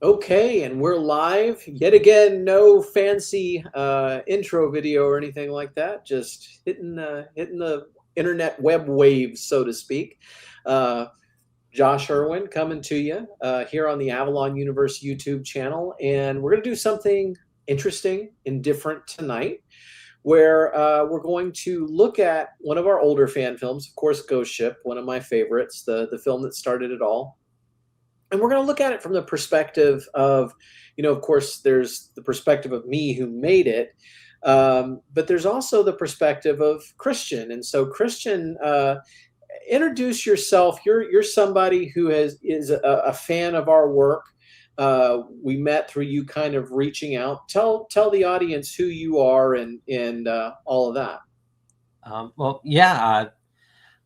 Okay, and we're live yet again. No fancy intro video or anything like that. Just hitting the internet web waves, so to speak. Uh, Josh Irwin coming to you here on the Avalon Universe YouTube channel, and we're going to do something interesting and different tonight, where we're going to look at one of our older fan films, of course, Ghost Ship, one of my favorites, the film that started it all. And we're going to look at it from the perspective of, of course, there's the perspective of me who made it, but there's also the perspective of Christian. And so, Christian, introduce yourself. You're somebody who is a fan of our work. We met through you kind of reaching out. Tell the audience who you are and all of that. Well, yeah.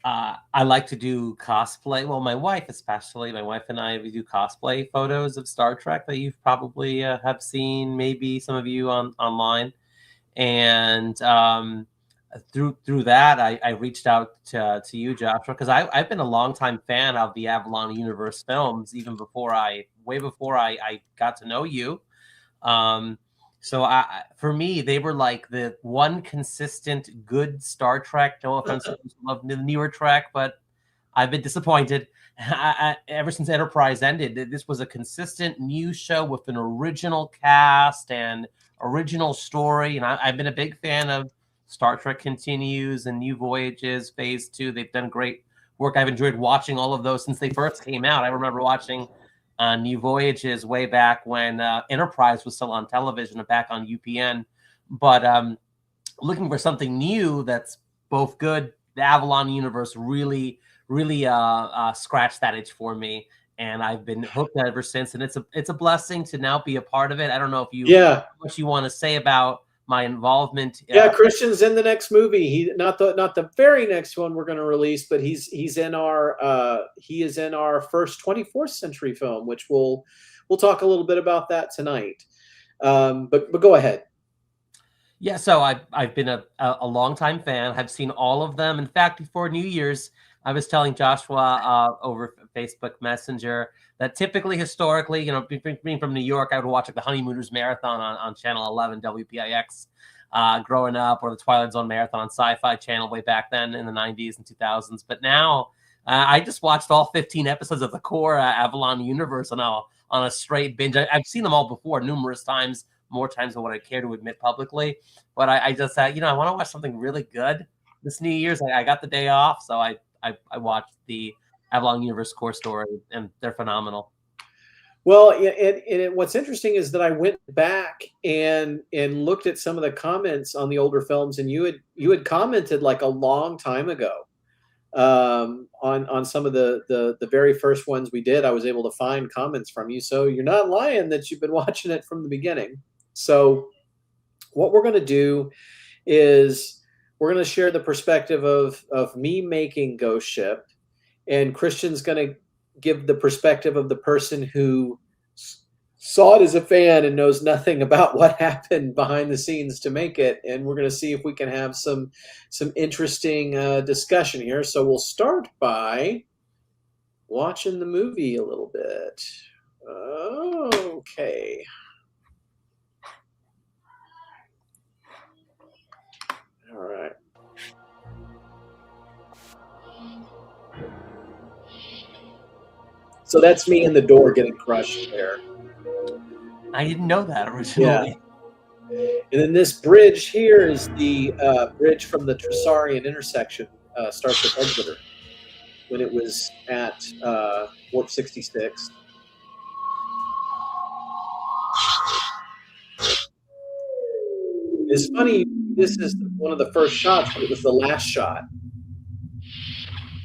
I like to do cosplay. Well, my wife especially. My wife and I, we do cosplay photos of Star Trek that you've probably have seen, maybe some of you online. And through that, I reached out to you, Joshua, because I've been a longtime fan of the Avalon Universe films, even way before I got to know you. So for me, they were like the one consistent good Star Trek. No offense to those who love the newer Trek, but I've been disappointed. Ever since Enterprise ended, this was a consistent new show with an original cast and original story. And I've been a big fan of Star Trek Continues and New Voyages, Phase 2. They've done great work. I've enjoyed watching all of those since they first came out. I remember watching New Voyages way back when Enterprise was still on television and back on UPN. But looking for something new that's both good. The Avalon Universe really scratched that itch for me, and I've been hooked ever since. And it's a blessing to now be a part of it. I don't know if you what you want to say about my involvement. Yeah, Christian's in the next movie. He not the very next one we're going to release, but he is in our first 24th century film, which we'll talk a little bit about that tonight. But go ahead. Yeah, so I've been a longtime fan. I've seen all of them. In fact, before New Year's, I was telling Joshua over Facebook Messenger that typically, historically, being from New York, I would watch like the Honeymooners Marathon on Channel 11 WPIX growing up, or the Twilight Zone Marathon on Sci-Fi Channel way back then in the 90s and 2000s. But now I just watched all 15 episodes of the core Avalon Universe on a straight binge. I've seen them all before numerous times, more times than what I care to admit publicly. But I just I want to watch something really good this New Year's. I got the day off, so I watched the Avalon Universe core story, and they're phenomenal. Well, and what's interesting is that I went back and looked at some of the comments on the older films, and you had commented like a long time ago on some of the very first ones we did. I was able to find comments from you, so you're not lying that you've been watching it from the beginning. So what we're going to do is we're going to share the perspective of me making Ghost Ship, and Christian's going to give the perspective of the person who saw it as a fan and knows nothing about what happened behind the scenes to make it. And we're going to see if we can have some interesting discussion here. So we'll start by watching the movie a little bit. Okay. All right. So that's me in the door getting crushed there. I didn't know that originally. Yeah. And then this bridge here is the bridge from the Trisarian intersection, Starship Exeter, when it was at Warp 66. It's funny, this is one of the first shots, but it was the last shot.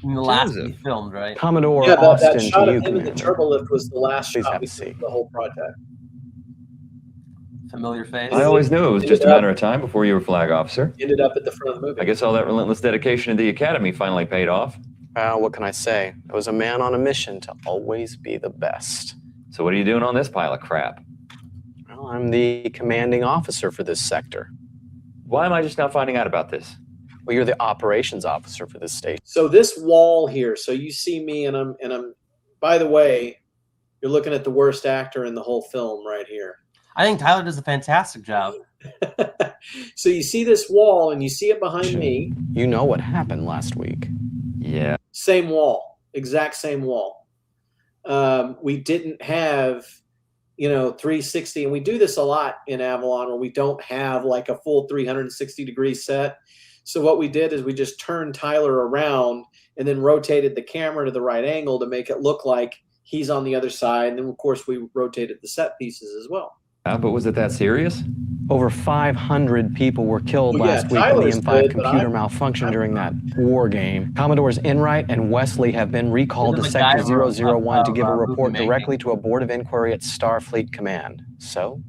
In the last we filmed, right? Commodore yeah, Austin, that shot to of him in the turbolift was the last Please shot have a we seat. filmed the whole project. Familiar face. I always knew it was just a matter of time before you were flag officer. Ended up at the front of the movie. I guess all that relentless dedication to the academy finally paid off. What can I say? I was a man on a mission to always be the best. So what are you doing on this pile of crap? Well, I'm the commanding officer for this sector. Why am I just now finding out about this? Well, you're the operations officer for this station. So this wall here, so you see me and I'm by the way, You're looking at the worst actor in the whole film right here. I think Tyler does a fantastic job. So you see this wall, and you see it behind me. You know what happened last week. Yeah. Same wall, exact same wall. We didn't have, 360, and we do this a lot in Avalon where we don't have like a full 360-degree set. So what we did is we just turned Tyler around and then rotated the camera to the right angle to make it look like he's on the other side. And then, of course, we rotated the set pieces as well. But was it that serious? Over 500 people were killed last week when Tyler's the M5 good, but computer malfunctioned during that war game. Commodores Enright and Wesley have been recalled to Sector 001 to give a report directly to a board of inquiry at Starfleet Command. So,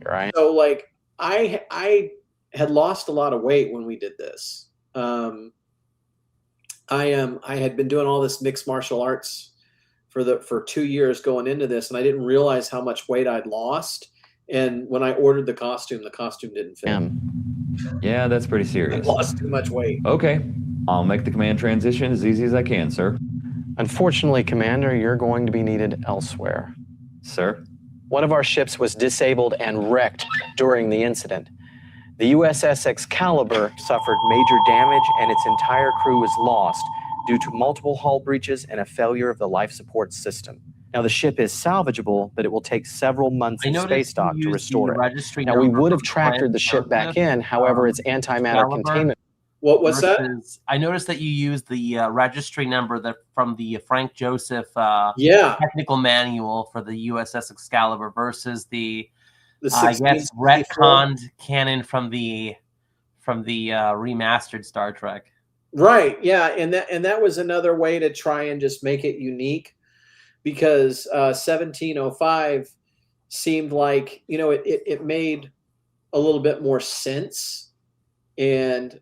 here I am. So, like, I had lost a lot of weight when we did this. I had been doing all this mixed martial arts for 2 years going into this, and I didn't realize how much weight I'd lost. And when I ordered the costume didn't fit. Yeah, that's pretty serious. I lost too much weight. Okay, I'll make the command transition as easy as I can, sir. Unfortunately, Commander, you're going to be needed elsewhere. Sir? One of our ships was disabled and wrecked during the incident. The USS Excalibur suffered major damage, and its entire crew was lost due to multiple hull breaches and a failure of the life support system. Now, the ship is salvageable, but it will take several months of space dock to restore it. Now, we would have tractored the ship back in, however, its antimatter containment. What was that? I noticed that you used the registry number from the Frank Joseph technical manual for the USS Excalibur versus the I guess retconned canon from the remastered Star Trek. Right. Yeah, and that was another way to try and just make it unique, because 1705 seemed like, it made a little bit more sense. And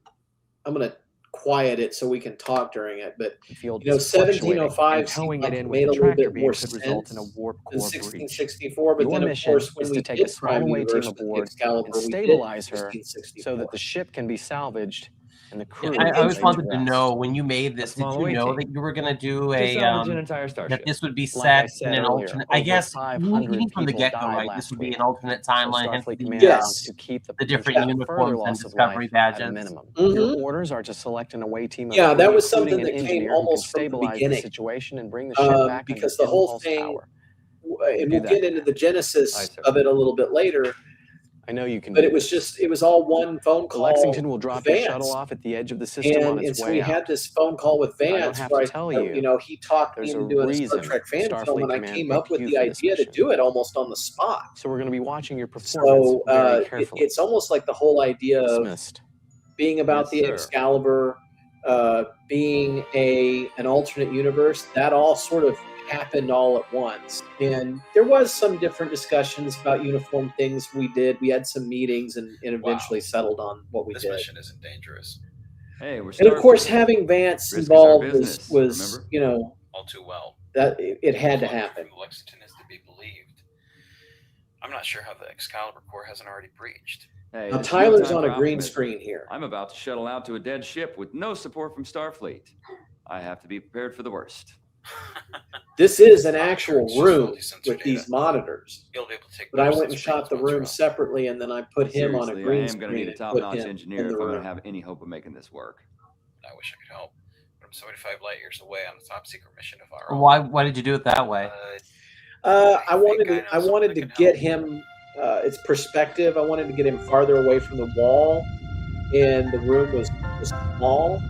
I'm going to quiet it so we can talk during it. But 1705 seemed like it made a little bit more sense than 1664. But then, of course, when we did Prime Universe with the Excalibur, we stabilize did her so that the ship can be salvaged. And the crew. I always wanted to know, when you made this, did you know that you were going to do an entire starship? that this would be set in an alternate? I guess even from the get-go, right? This would be an alternate timeline, hence the different uniforms and Discovery badges. Your orders are to select an away team. Yeah, that was something that came almost from the stabilize beginning. the situation and bring the ship back because the whole thing, and we'll get into the genesis of it a little bit later. I know you can. But it was all one phone call. Lexington will drop the shuttle off at the edge of the system on its way we out. had this phone call with Vance where he talked me into doing a Star Trek fan film, and I came up with the idea to do it almost on the spot. So we're going to be watching your performance very carefully. It's almost like the whole idea of being about the Excalibur, being an alternate universe, that all sort of happened all at once. And there was some different discussions about uniform things we did. We had some meetings and eventually settled on what we did. This mission isn't dangerous. Hey, we're and of course, having Vance involved was all too well. That it had to happen. Lexington is to be believed. I'm not sure how the Excalibur Corps hasn't already breached. Hey, now, Tyler's on a green screen here. I'm about to shuttle out to a dead ship with no support from Starfleet. I have to be prepared for the worst. This is an actual room with these monitors. But I went and shot the room separately, and then I put him on a green screen. I am going to need a top-notch engineer if I'm going to have any hope of making this work. I wish I could help, but I'm 75 light years away on a top-secret mission of our own. Why did you do it that way? I wanted to get him its perspective. I wanted to get him farther away from the wall, and the room was small.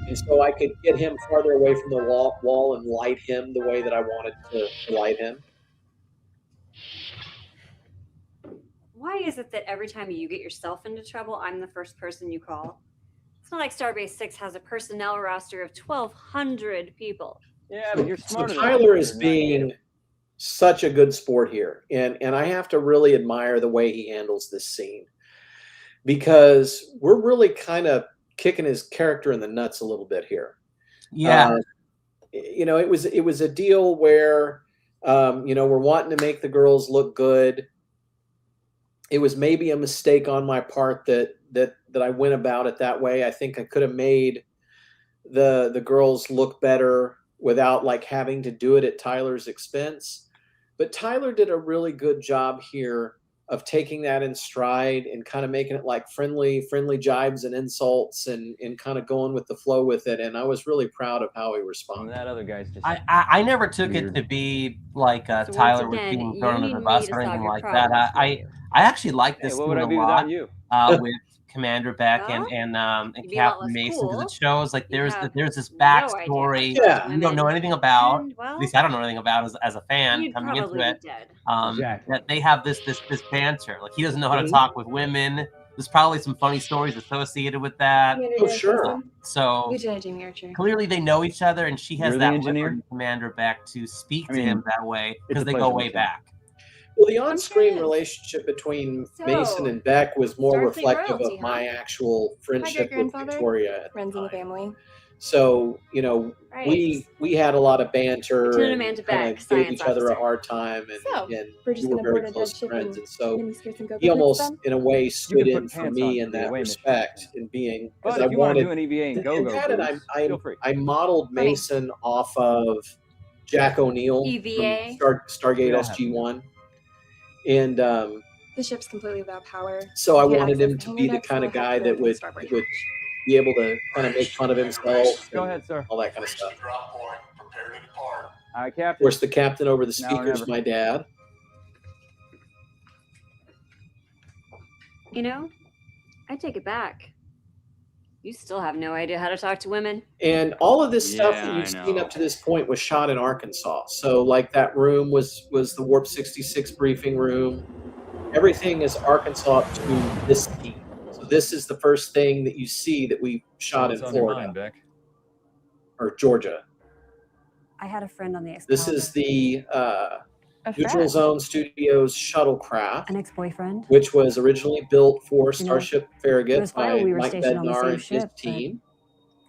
And so I could get him farther away from the wall and light him the way that I wanted to light him. Why is it that every time you get yourself into trouble, I'm the first person you call? It's not like Starbase 6 has a personnel roster of 1,200 people. Yeah, but you're smarter. So Tyler is being such a good sport here. And I have to really admire the way he handles this scene. Because we're really kind of kicking his character in the nuts a little bit here. Yeah. It was a deal where, we're wanting to make the girls look good. It was maybe a mistake on my part that I went about it that way. I think I could have made the girls look better without like having to do it at Tyler's expense. But Tyler did a really good job here of taking that in stride and kind of making it like friendly jibes and insults and kind of going with the flow with it. And I was really proud of how he responded. That other guy's just. I never took weird. it to be like So once Tyler was again, being thrown you under need the me bus to or solve anything your like that. problems for I you. actually like Hey, this what scene would I a be lot without you? with Commander Beck and You'd be a lot Captain less Mason, because cool. it shows like You there's have this no idea how to backstory Yeah. we don't know women. anything about. And, well, At least I don't know anything about as a fan you'd coming into probably it. be dead. Exactly. That they have this banter. Like he doesn't know how to Mhm. talk with women. There's probably some funny stories associated with that. Oh, sure. So Lieutenant Jamie Archer. clearly they know each other, and she has You're the that engineer? liberty, Commander Beck, to speak I to mean, him that way it's because a they pleasure, go way Lieutenant. back. Well, the sure on-screen it is. relationship between So, Mason and Beck was more Starfleet reflective royalty, of my huh? actual friendship with grandfather. Victoria at the Friends in the time. family. So, you know, Right. we had a lot of banter Lieutenant and Amanda kind Beck, of gave science each other a officer. hard time, and, So, and we're just we were gonna very board a close dead ship friends. and And so miniskirts and go he picnics almost, then? in a way, stood put in for pants me on in for the that away mission. respect, and being because But I if you want to wanted. do an EVA and And go-go that, and boost, feel free. I modeled Funny. Mason off of Jack O'Neill EVA? from Stargate We all have SG-1, and The ship's completely without power. so I You can't wanted him access to the be the hangar deck, kind so of we'll have guy to go that through the starboard would hatch. be able to kind of make fun of himself Go and ahead, sir. all that kind of stuff. Drop point. Prepare to depart. All right, Of Captain. course, the captain over the Now or speaker's never. my dad. You know, I take it back. You still have no idea how to talk to women. And all of this stuff Yeah, that you've I seen know. up to this point was shot in Arkansas. So, like, that room was the Warp 66 briefing room. Everything is Arkansas up to this scene. So this is the first thing that you see that we shot in What's on your Florida mind, Beck? or Georgia. I had a friend on the This is the A Neutral friend. Zone Studios shuttlecraft, an ex-boyfriend. which was originally built for You know, Starship it Farragut was fine by when we were Mike stationed on the Bednar same and his ship, but team.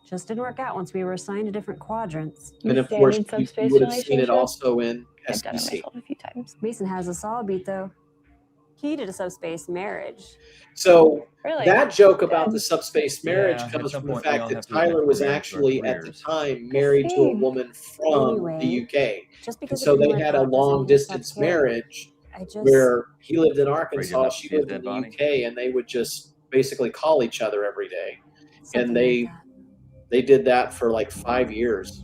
just didn't work out once we were assigned to different quadrants. And of The course, standard you subspace would have seen it relationship? also in I've done it SBC. myself a few times. Mason has a solid beat though. He did a subspace marriage. So Really? that joke about the subspace marriage Yeah, at comes some from the point we fact all that have to admit Tyler was we're married to our actually at the careers. time married to a see. woman from Anyway, the UK. Just And because it so didn't they work had a out doesn't long mean it's distance not good. marriage I just where he lived in Afraid Arkansas, you'll she never lived see a in the dead UK, and they would just basically call each other every day. something And like that. they did that for like 5 years.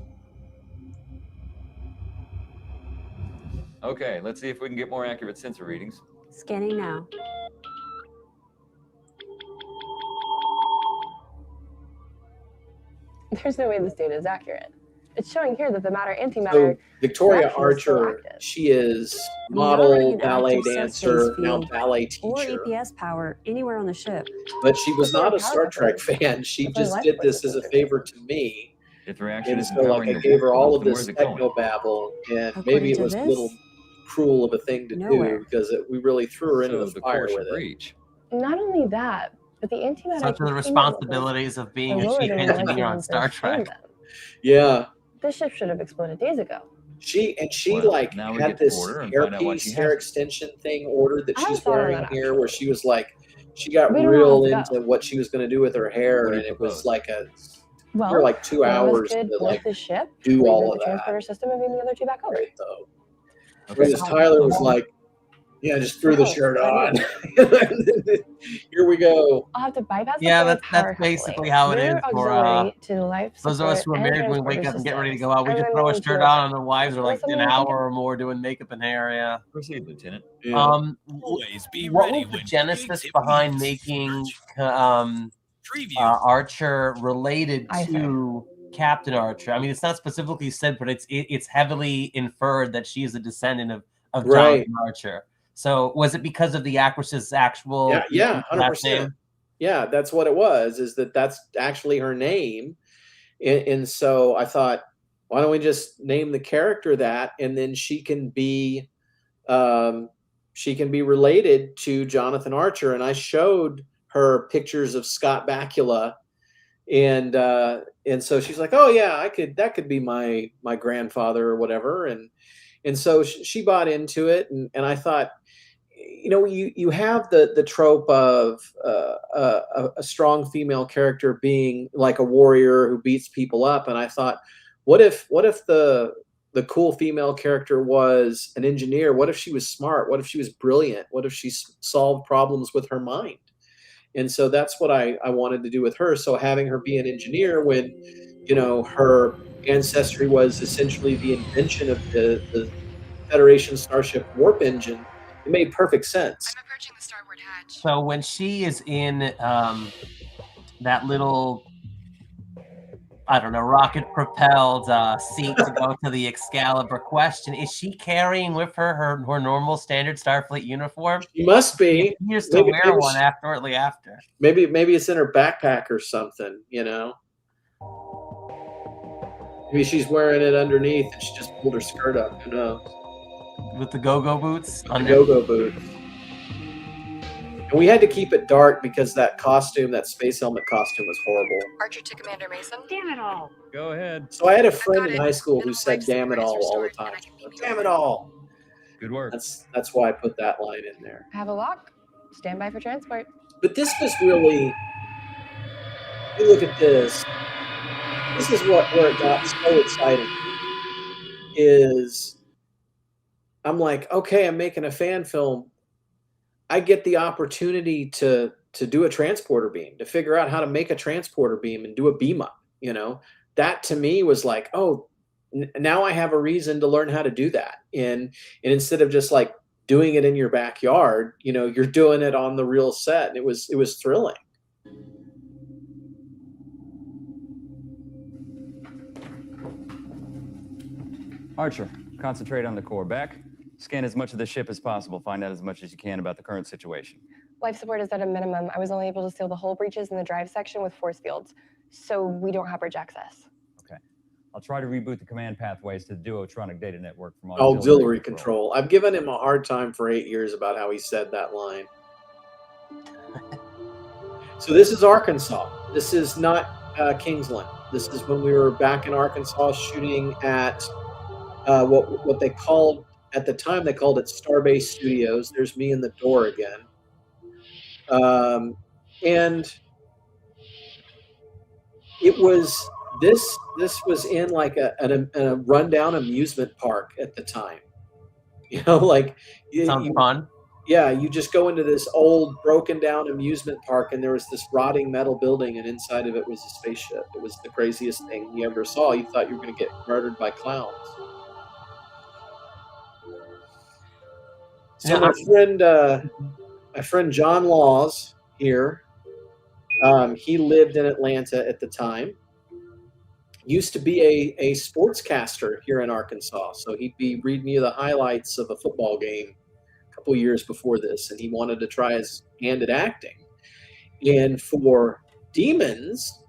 Okay, let's see if we can get more accurate sensor readings. Scanning now. There's no way this data is accurate. It's showing here that the matter So antimatter. Victoria Correction is still Archer, active. she is We already model, an ballet active dancer, subspace now field ballet or teacher. EPS power anywhere on the ship. But she was That's not where a Star power Trek goes. fan. She That's where just life did force this as a systems are favor taken. to me. If the reaction And isn't so, like, powering I the gave her all of then this where's it going? techno babble, and According maybe it to was a this, little cruel of a thing to nowhere. do because we really threw her into So the the fire core with should it. breach. Not only that, but the antimatter. Such are the containment responsibilities of levels being are a lower chief than we like engineer when on we Star first trained Trek. them. Yeah, This ship should have exploded days ago. she Well, like now we had get to this board her and find out why she hairpiece, hair hasn't. extension thing ordered that I she's thought of wearing that, here, where actually. she was like, she got We don't real have to into what she was going to do with her hair, What do and you it was propose? like a Well, for like 2 when I was hours good, to board like the ship, do reboot all the of that. transporter system, and bring the other two back over. Great though. Okay. Whereas Tyler was like, yeah, just threw the No, shirt I on. Here we go. I'll have to bypass the Yeah, forward that's power basically coupling, how it rear is for auxiliary to the life those of us support who are and married. When we wake transporter up and get ready to systems, go out, we and just then throw a into shirt a- on, and the wives are like Unless an I'm hour thinking- or more doing makeup and hair. Yeah. Proceed, Lieutenant. Yeah. Always be What ready was the when genesis creativity behind meets making research. Preview. Archer related I see. to Captain Archer? I mean, it's not specifically said, but it's heavily inferred that she is a descendant of Right. Jonathan Archer. So was it because of the actress's actual Yeah, last 100%. name? Yeah, that's what it was. Is that's actually her name, and so I thought, why don't we just name the character that, and then she can be related to Jonathan Archer. And I showed her pictures of Scott Bakula, and so she's like, oh yeah, that could be my grandfather or whatever, and so she bought into it, and I thought, you have the trope of a strong female character being like a warrior who beats people up, and I thought, what if the the cool female character was an engineer? What if she was smart? What if she was brilliant? What if she solved problems with her mind? And so that's what I wanted to do with her. So having her be an engineer when, her ancestry was essentially the invention of the Federation Starship warp engine, it made perfect sense. I'm approaching the starboard hatch. So when she is in that little, I don't know, rocket-propelled seat to go to the Excalibur question, is she carrying with her normal standard Starfleet uniform? She must be. She used to wear one shortly after. Maybe it's in her backpack or something, Maybe she's wearing it underneath and she just pulled her skirt up. Who knows? With the go-go boots? The go-go boots. And we had to keep it dark because that costume, that space helmet costume, was horrible. Archer to Commander Mason. Damn it all. Go ahead. So I had a friend in high school who said "damn it all" the time. Damn it all. Good work. That's why I put that line in there. Have a lock. Stand by for transport. But this was really, you look at this. This is where it got so exciting. Is I'm like, okay, I'm making a fan film. I get the opportunity to do a transporter beam, to figure out how to make a transporter beam and do a beam up. That to me was like, oh, now I have a reason to learn how to do that. And instead of just like doing it in your backyard, you're doing it on the real set. And it was thrilling. Archer, concentrate on the core. Back. Scan as much of the ship as possible. Find out as much as you can about the current situation. Life support is at a minimum. I was only able to seal the hull breaches in the drive section with force fields, so we don't have bridge access. Okay. I'll try to reboot the command pathways to the Duotronic data network from auxiliary control. I've given him a hard time for 8 years about how he said that line. So this is Arkansas. This is not Kingsland. This is when we were back in Arkansas shooting at what they called, at the time they called it Starbase Studios. There's me in the door again. And it was, this was in like a rundown amusement park at the time. Sounds fun. Yeah, you just go into this old broken down amusement park and there was this rotting metal building and inside of it was a spaceship. It was the craziest thing you ever saw. You thought you were going to get murdered by clowns. So my friend John Laws here, he lived in Atlanta at the time. Used to be a sportscaster here in Arkansas, so he'd be reading you the highlights of a football game a couple years before this, and he wanted to try his hand at acting. And for Demons,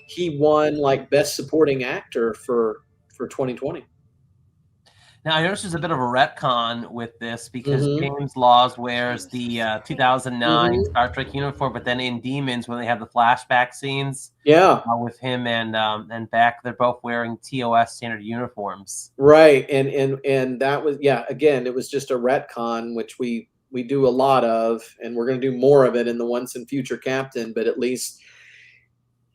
he won like Best Supporting Actor for 2020. Now, I noticed there's a bit of a retcon with this because James Laws wears the 2009 Star Trek uniform, but then in Demons, when they have the flashback scenes with him and Beck, they're both wearing TOS standard uniforms. Right, and that was, again, it was just a retcon, which we do a lot of, and we're going to do more of it in the Once and Future Captain, but at least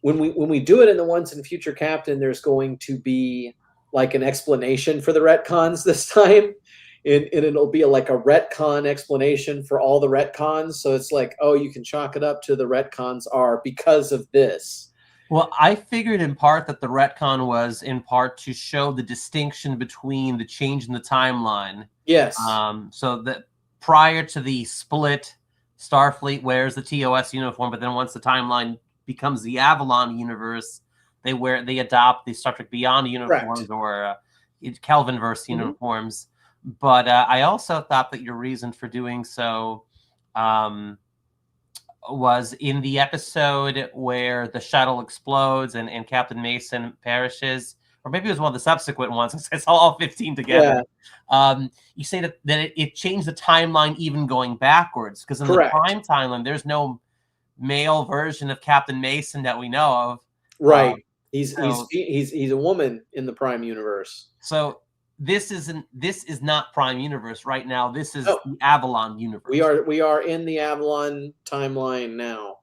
when we do it in the Once and Future Captain, there's going to be like an explanation for the retcons this time, and it'll be like a retcon explanation for all the retcons. So it's like, oh, you can chalk it up to the retcons are because of this. Well, I figured in part that the retcon was in part to show the distinction between the change in the timeline. Yes. So that prior to the split, Starfleet wears the TOS uniform, but then once the timeline becomes the Avalon universe, they adopt the Star Trek Beyond uniforms. Correct. Or Kelvinverse uniforms. But I also thought that your reason for doing so was in the episode where the shuttle explodes and Captain Mason perishes, or maybe it was one of the subsequent ones. It's all 15 together. Yeah. You say that it changed the timeline even going backwards, because in Correct. The prime timeline, there's no male version of Captain Mason that we know of. Right. He's a woman in the Prime universe. So this is not Prime universe right now. This is the Avalon universe. We are in the Avalon timeline now.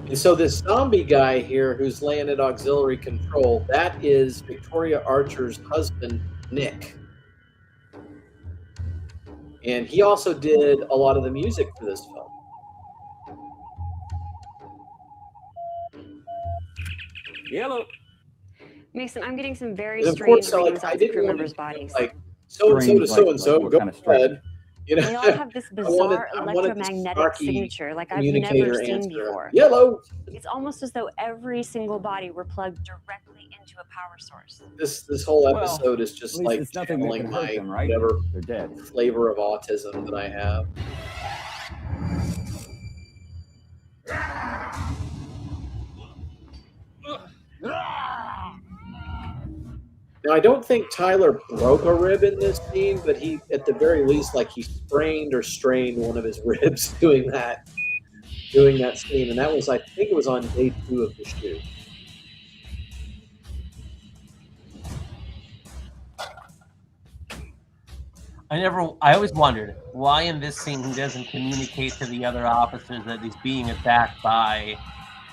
And so this zombie guy here who's laying at auxiliary control, that is Victoria Archer's husband, Nick. And he also did a lot of the music for this film. Yellow. Mason, I'm getting some very And of strange course, like, readings I off the didn't crew want members' to bodies. like so and so to so and so. what Go kind of strange? ahead. You know, They all have this bizarre I wanted this electromagnetic snarky signature like I've communicator never seen answer. before. Yellow. It's almost as though every single body were plugged directly into a power source. This whole Well, episode is just At least like it's nothing that channeling can hurt my them, right? whatever They're dead. flavor of autism that I have. Now, I don't think Tyler broke a rib in this scene, but he, at the very least, like he sprained or strained one of his ribs doing that scene, and that was, I think, it was on day 2 of the shoot. I always wondered why in this scene he doesn't communicate to the other officers that he's being attacked by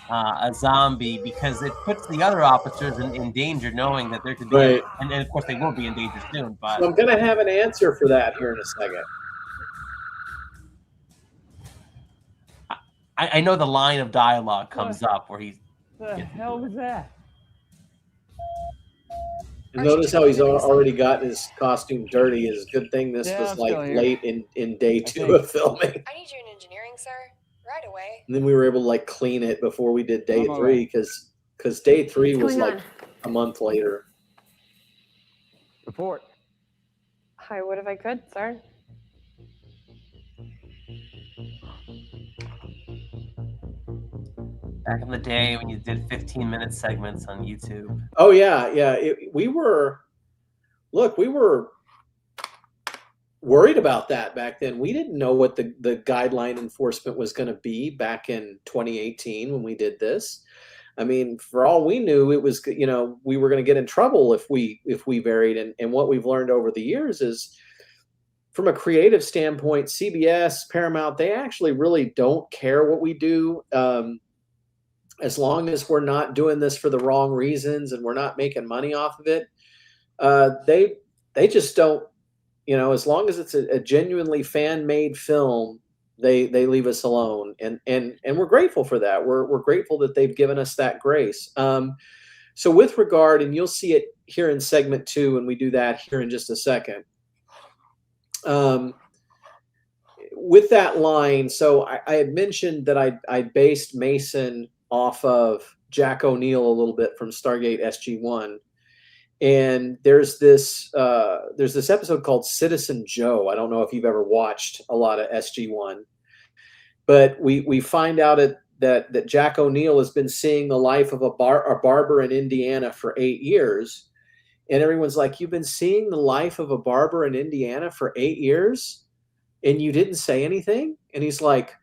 a zombie, because it puts the other officers in danger, knowing that there could be, Right. and of course they will be in danger soon. But So I'm going to have an answer for that here in a second. I know the line of dialogue comes up where he's. What the hell was that? And notice how he's already gotten his costume dirty. It's a good thing this Yeah, was I'm like still here. late in day 2 think. of filming. I need you in engineering, sir. Right away. And then we were able to like clean it before we did day I'm all 3 because day 3 What's was going like on? a month later. Report. I would if I could, sir. Back in the day when you did 15-minute segments on YouTube. Oh yeah. We were worried about that back then. We didn't know what the guideline enforcement was going to be back in 2018 when we did this. I mean, for all we knew, it was, we were going to get in trouble if we varied. And what we've learned over the years is, from a creative standpoint, CBS, Paramount, they actually really don't care what we do. As long as we're not doing this for the wrong reasons and we're not making money off of it, they just don't, as long as it's a genuinely fan-made film, they leave us alone. And we're grateful for that. We're grateful that they've given us that grace. So with regard, and you'll see it here in segment 2 when we do that here in just a second. With that line, so I had mentioned that I based Mason off of Jack O'Neill a little bit from Stargate SG-1. And there's this episode called Citizen Joe. I don't know if you've ever watched a lot of SG-1, but we find out that Jack O'Neill has been seeing the life of a barber in Indiana for 8 years. And everyone's like, "You've been seeing the life of a barber in Indiana for 8 years and you didn't say anything?" And he's like,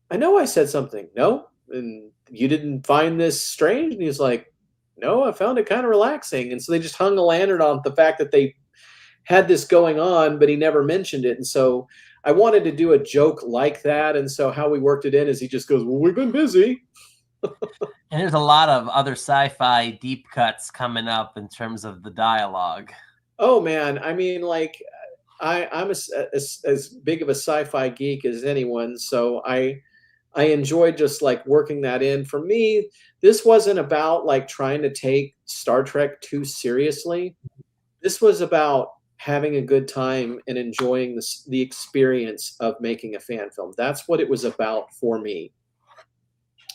"I know I said something." "No? And you didn't find this strange?" And he's like, "No, I found it kind of relaxing." And so they just hung a lantern on the fact that they had this going on, but he never mentioned it. And so I wanted to do a joke like that. And so how we worked it in is he just goes, "Well, we've been busy." And there's a lot of other sci-fi deep cuts coming up in terms of the dialogue. Oh man, I mean, like I'm as big of a sci-fi geek as anyone, so I enjoyed just like working that in. For me, this wasn't about like trying to take Star Trek too seriously. This was about having a good time and enjoying the experience of making a fan film. That's what it was about for me.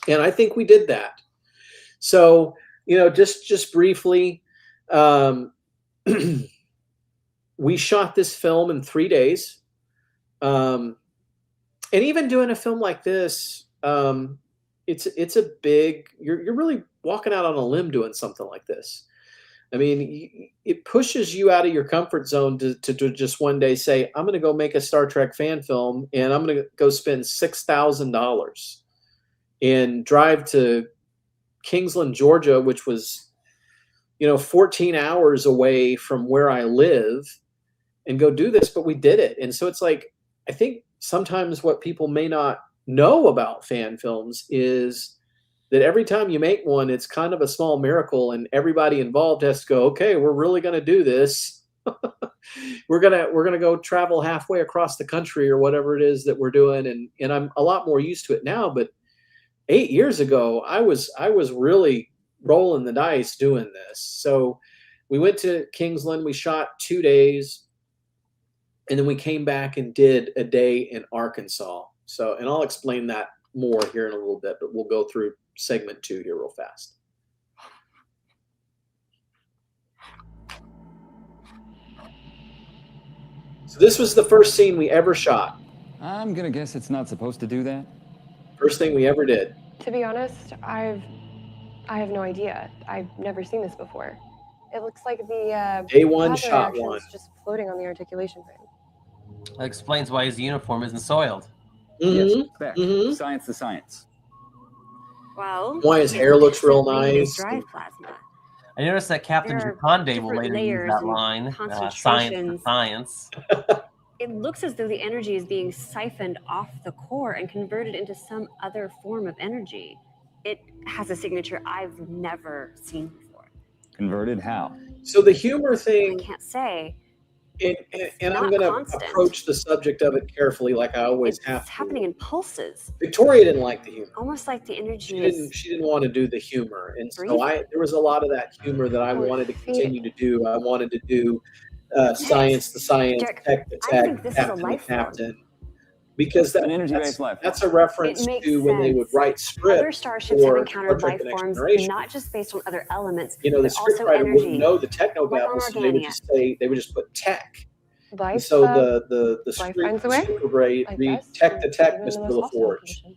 And I think we did that. So, just briefly, we shot this film in 3 days. And even doing a film like this, it's a big, you're really walking out on a limb doing something like this. I mean, it pushes you out of your comfort zone to just one day say, "I'm going to go make a Star Trek fan film and I'm going to go spend $6,000 and drive to Kingsland, Georgia," which was, 14 hours away from where I live, and go do this. But we did it. And so it's like, I think sometimes what people may not know about fan films is that every time you make one, it's kind of a small miracle, and everybody involved has to go, okay, we're really going to do this. we're gonna go travel halfway across the country or whatever it is that we're doing, and I'm a lot more used to it now. But 8 years ago, I was really rolling the dice doing this. So we went to Kingsland. We shot 2 days, and then we came back and did a day in Arkansas. So, and I'll explain that more here in a little bit, but we'll go through segment 2 here real fast. So this was the first scene we ever shot. I'm gonna guess it's not supposed to do that. First thing we ever did. To be honest, I have no idea. I've never seen this before. It looks like the Day one, plasma shot reaction's one. just floating on the articulation frame. That explains why his uniform isn't soiled. Mm-hmm. Yes, back. Mm-hmm. Science to science. Well, Why his hair looks real nice. Drive plasma. I noticed that Captain There are Jaconde will different later use layers that and line, science to concentrations. science. It looks as though the energy is being siphoned off the core and converted into some other form of energy. It has a signature I've never seen before. Converted how? So the humor I thing, can't say. and I'm not going to constant. approach the subject of it carefully, like I always It's have to. happening in pulses, Victoria didn't like the humor. almost like the energy She is. didn't want to do the humor, and so Breathing. there was a lot of that humor that I Or wanted to feeding. continue to do. I wanted to do science to science, Derek, tech to I tech, think this is a captain to life form. captain, because An energy-based life that's form. a reference It makes to when they would sense. write Other scripts. starships have for encountered Star Trek: life The Next forms, Generation. not just based on other elements, You know, the but also scriptwriter wouldn't energy. know the technobabble, Like on so they would Organia. just say they would just put tech. And Life, so the life script finds a way, super great I read guess, tech to tech, even in the Mr. most hostile LaForge. conditions.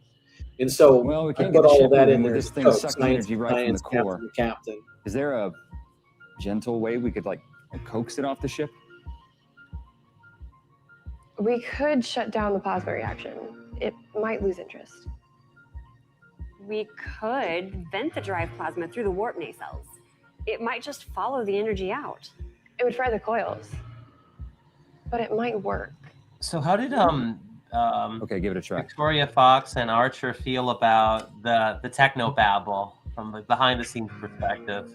And so Well, we I can't put get the all ship of that moving in with there. this thing Code, sucking science, energy right from science, the core. captain, captain. Is there a gentle way we could like coax it off the ship? We could shut down the plasma reaction. It might lose interest. We could vent the drive plasma through the warp nacelles. It might just follow the energy out. It would fry the coils, but it might work. So how did Okay, give it a try. Victoria Fox and Archer feel about the technobabble from the behind the scenes perspective?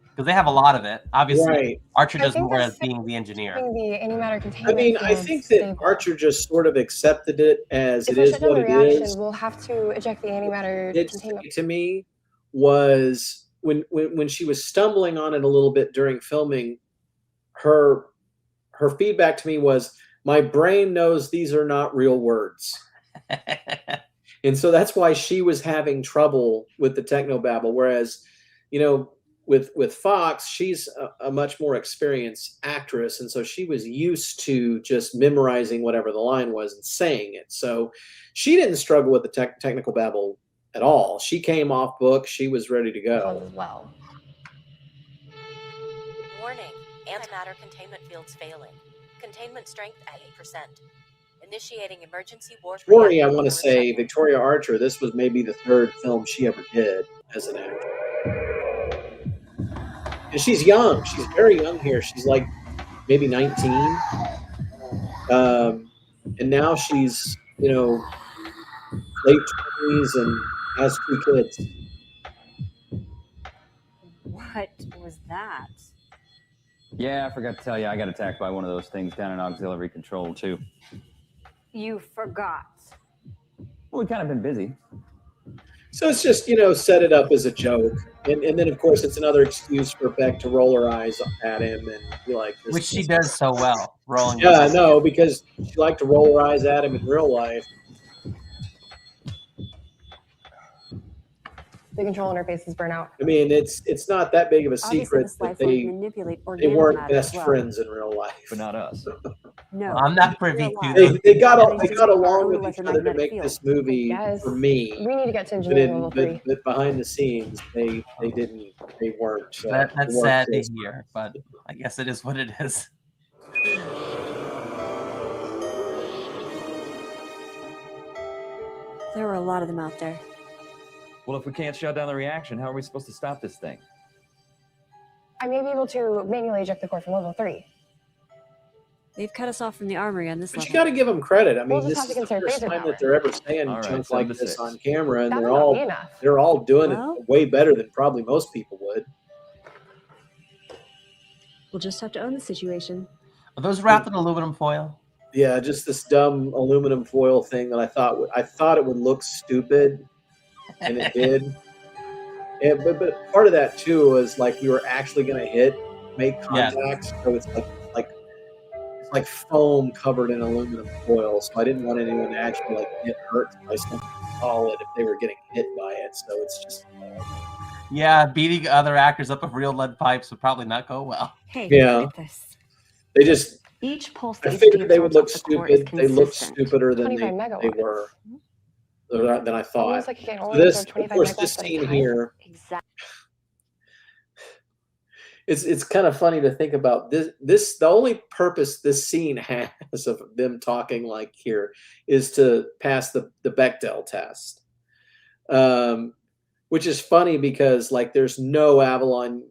Because they have a lot of it. Obviously, Right. Archer I does think more that's as being the engineer. Keeping the antimatter I containment mean, I field think that stable. Archer just sort of accepted it as If it we is shut down what the it reaction, is. we'll have to eject the antimatter It containment. to me was when she was stumbling on it a little bit during filming, her feedback to me was, my brain knows these are not real words. And so that's why she was having trouble with the technobabble. Whereas, you know, with Fox, she's a much more experienced actress, and so she was used to just memorizing whatever the line was and saying it. So she didn't struggle with the technical babble at all. She came off book. She was ready to go. As well. Warning, antimatter containment fields failing. Containment strength at 8%. Initiating emergency warp. Rory, I want to say, Victoria Archer, this was maybe the third film she ever did as an actor. And she's young. She's very young here. She's like maybe 19. And now she's, you know, late 20s and has 2 kids. What was that? Yeah, I forgot to tell you, I got attacked by one of those things down in auxiliary control too. You forgot. Well, we've kind of been busy. So it's just, you know, set it up as a joke. And then, of course, it's another excuse for Beck to roll her eyes at him and be like... This, Which she does so well, rolling. Yeah, no, because she liked to roll her eyes at him in real life. The control interfaces burn out. I mean, it's not that big of a Obviously, secret this that life form can manipulate they weren't organomatter best as well. friends in real life. But not us. No, I'm not privy real to life. those. They got They along use with each our other to electromagnetic make this field. movie Yes. for me. We need to get to But, engineering level 3. but behind the scenes, they weren't. That's they weren't sad to close. hear, but I guess it is what it is. There were a lot of them out there. Well, if we can't shut down the reaction, how are we supposed to stop this thing? I may be able to manually eject the core from level 3. They've cut us off from the armory on this But level. you got to give them credit. I mean, We'll just this have is to the conserve first phaser time power. that they're ever saying All right, junk 7 like to this 6. on camera, and That they're might not all be enough. doing Well- it way better than probably most people would. We'll just have to own the situation. Are those wrapped in aluminum foil? Yeah, just this dumb aluminum foil thing that I thought it would look stupid, and it did. Yeah, but part of that too was like we were actually going to make contact, so it's like foam covered in aluminum foil. So I didn't want anyone to actually like get hurt by something solid if they were getting hit by it. So it's just Yeah, beating other actors up with real lead pipes would probably not go well. Hey, Yeah. look at this. they just. Each pulse I that figured they would look absorbs off the core is stupid. They looked consistent. stupider than 25 they megawatts. were than I thought. Almost like you can So only this, absorb of 25 course, megawatts this at a scene time. here. Exactly. It's kind of funny to think about this. The only purpose this scene has of them talking like here is to pass the Bechdel test, which is funny because like there's no Avalon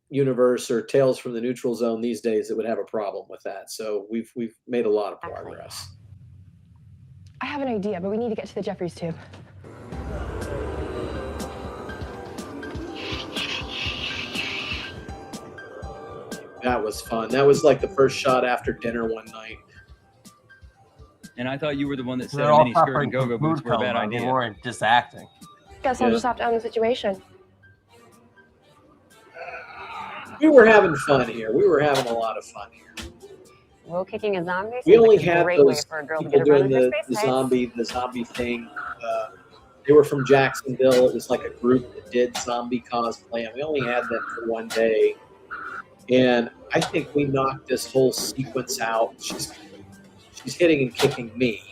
Universe or Tales from the Neutral Zone these days that would have a problem with that. So we've made a lot of progress. I have an idea, but we need to get to the Jeffries tube. That was fun. That was like the first shot after dinner one night. And I thought you were the one that said They're all mini skirt suffering and go-go from boots food were a bad coma. They idea. weren't just acting. Guess I'll Yeah. just have to own the situation. We were having fun here. We were having a lot of fun here. Well, kicking a zombie We seems only like a had great way those for a girl to people get a run doing in her the space tights. zombie thing. They were from Jacksonville. It was like a group that did zombie cosplay, and we only had them for one day. And I think we knocked this whole sequence out. She's hitting and kicking me,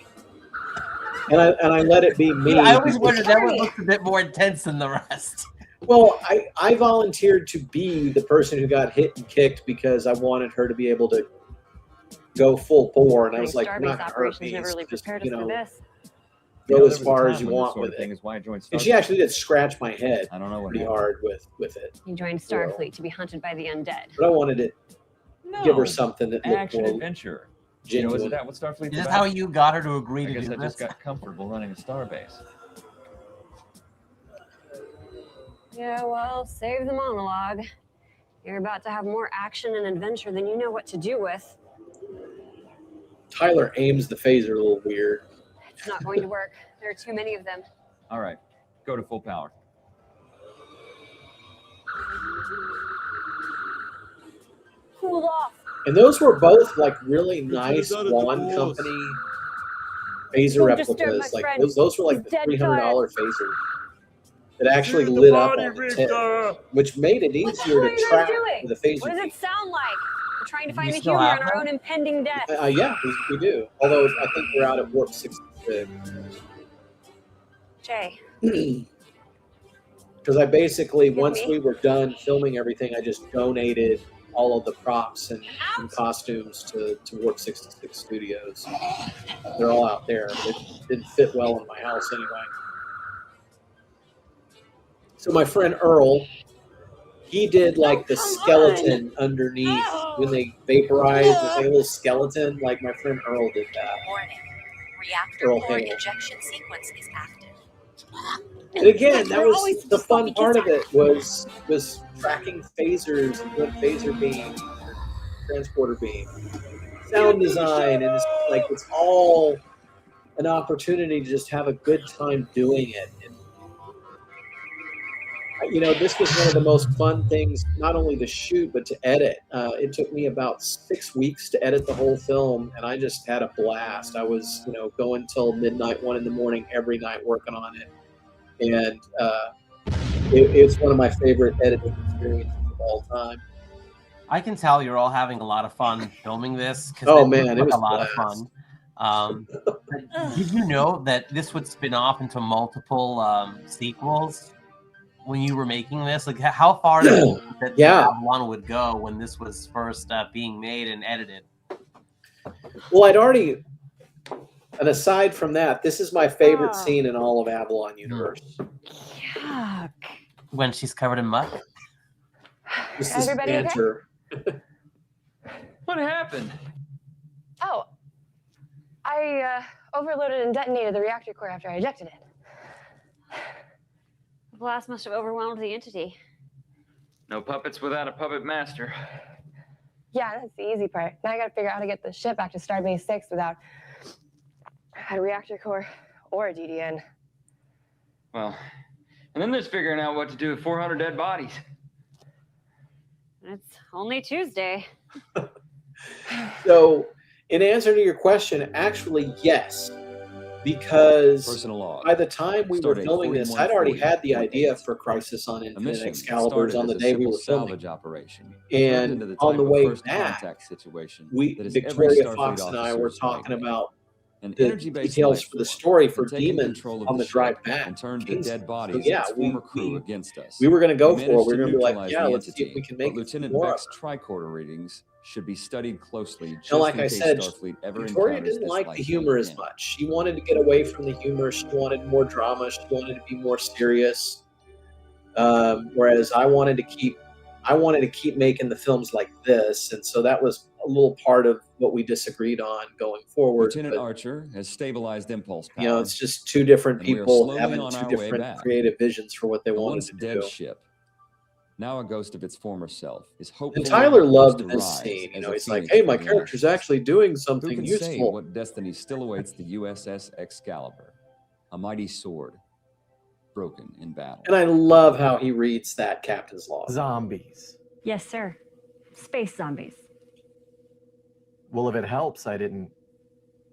and I let it be me. I always wondered that one looked a bit more intense than the rest. Well, I volunteered to be the person who got hit and kicked because I wanted her to be able to go full bore, and I was like, "You're not Starbase gonna hurt operations me. never really Just, prepared you us for know, this. go as far as you want with Thing it." is why I joined And she Starfleet. actually did scratch my head I don't know what pretty happened. hard with it. You joined Starfleet to be hunted by the undead. But I wanted to give her something that looked Action more adventure. You know, genuine. isn't that what Starfleet's Is this about? how you got her to agree I to guess do I just this? got comfortable running a starbase. Yeah, well, save the monologue. You're about to have more action and adventure than you know what to do with. Tyler aims the phaser a little weird. It's not going to work. There are too many of them. All right, go to full power. Cool off. And those were both like really nice Lawn Company phaser Don't disturb my replicas. Like friend. those were like He's the dead $300 phasers that actually lit up on the tip, which made it What the hell easier are to you track guys doing? with a phaser. What does it sound like? We're trying to find the still humor have in our that? own impending death. Yeah, we do. Although I think we're out at warp 66. Jay, Because I basically, Give once me. we were done filming everything, I just donated all of the props and costumes to Warp 66 Studios. They're all out there. It didn't fit well in my house anyway. So my friend Earl, he did like the skeleton underneath when they vaporize. There's like a little skeleton. Like my friend Earl did that. Warning. Reactor Earl core Hale. injection sequence is active. And again, that We're was always the just fun like part of each it was tracking phasers and doing phaser beam, transporter beam, sound design, and it's all an opportunity to just have a good time doing it. And, you know, this was one of the most fun things, not only to shoot but to edit. It took me about 6 weeks to edit the whole film, and I just had a blast. I was, going till midnight, 1 a.m. every night working on it. And it's one of my favorite editing experiences of all time. I can tell you're all having a lot of fun filming this. Oh, man, it was a lot a of fun. Did you know that this would spin off into multiple sequels when you were making this? Like, how far did you think that Avalon would go when this was first being made and edited? Well, and aside from that, this is my favorite scene in all of Avalon Universe. yuck. When she's covered in muck? This is Everybody okay? banter. What happened? Oh, I overloaded and detonated the reactor core after I ejected it. The blast must have overwhelmed the entity. No puppets without a puppet master. Yeah, that's the easy part. Now I gotta figure out how to get the ship back to Starbase 6 without a reactor core or a DDN. Well, and then there's figuring out what to do with 400 dead bodies. It's only Tuesday. So, in answer to your question, actually, yes. Because Personal log. by the time we were Stardate filming this, I'd already 4140, had the idea for Crisis on A Infinite mission Excaliburs started on as the a day we simple were filming. salvage operation, And turned into the on type the of way first back, contact situation we that is every Victoria Starfleet Fox and I were officer's talking nightmare. about An the energy-based details life for the form story for had taken Demons control of on the ship drive back. and turned the Kingsley. dead bodies So of yeah, its former crew against us. we were going to go We for it. managed We to were going to be like, neutralize yeah, the let's see if entity, we can but make it Lieutenant more of Beck's them. tricorder readings should be studied closely just And like in I case said, Starfleet ever Victoria encounters didn't this like life the form humor as again. much. She wanted to get away from the humor. She wanted more drama. She wanted to be more serious. Whereas I wanted to keep making the films like this, and so that was a little part of what we disagreed on going forward. Lieutenant But, Archer has stabilized impulse power. you know, it's just two different and we are people slowly having on two our way different back. creative visions for what they A wanted once to dead do. ship, now a ghost of its former self, is hopefully And Tyler poised loved to this rise scene. You as know, a he's like, phoenix "Hey, from my the character's ashes. actually doing Who something can say useful." what destiny still awaits the USS Excalibur, a mighty sword broken in battle? And I love how he reads that captain's log. Zombies. Yes, sir. Space zombies. Well, if it helps, I didn't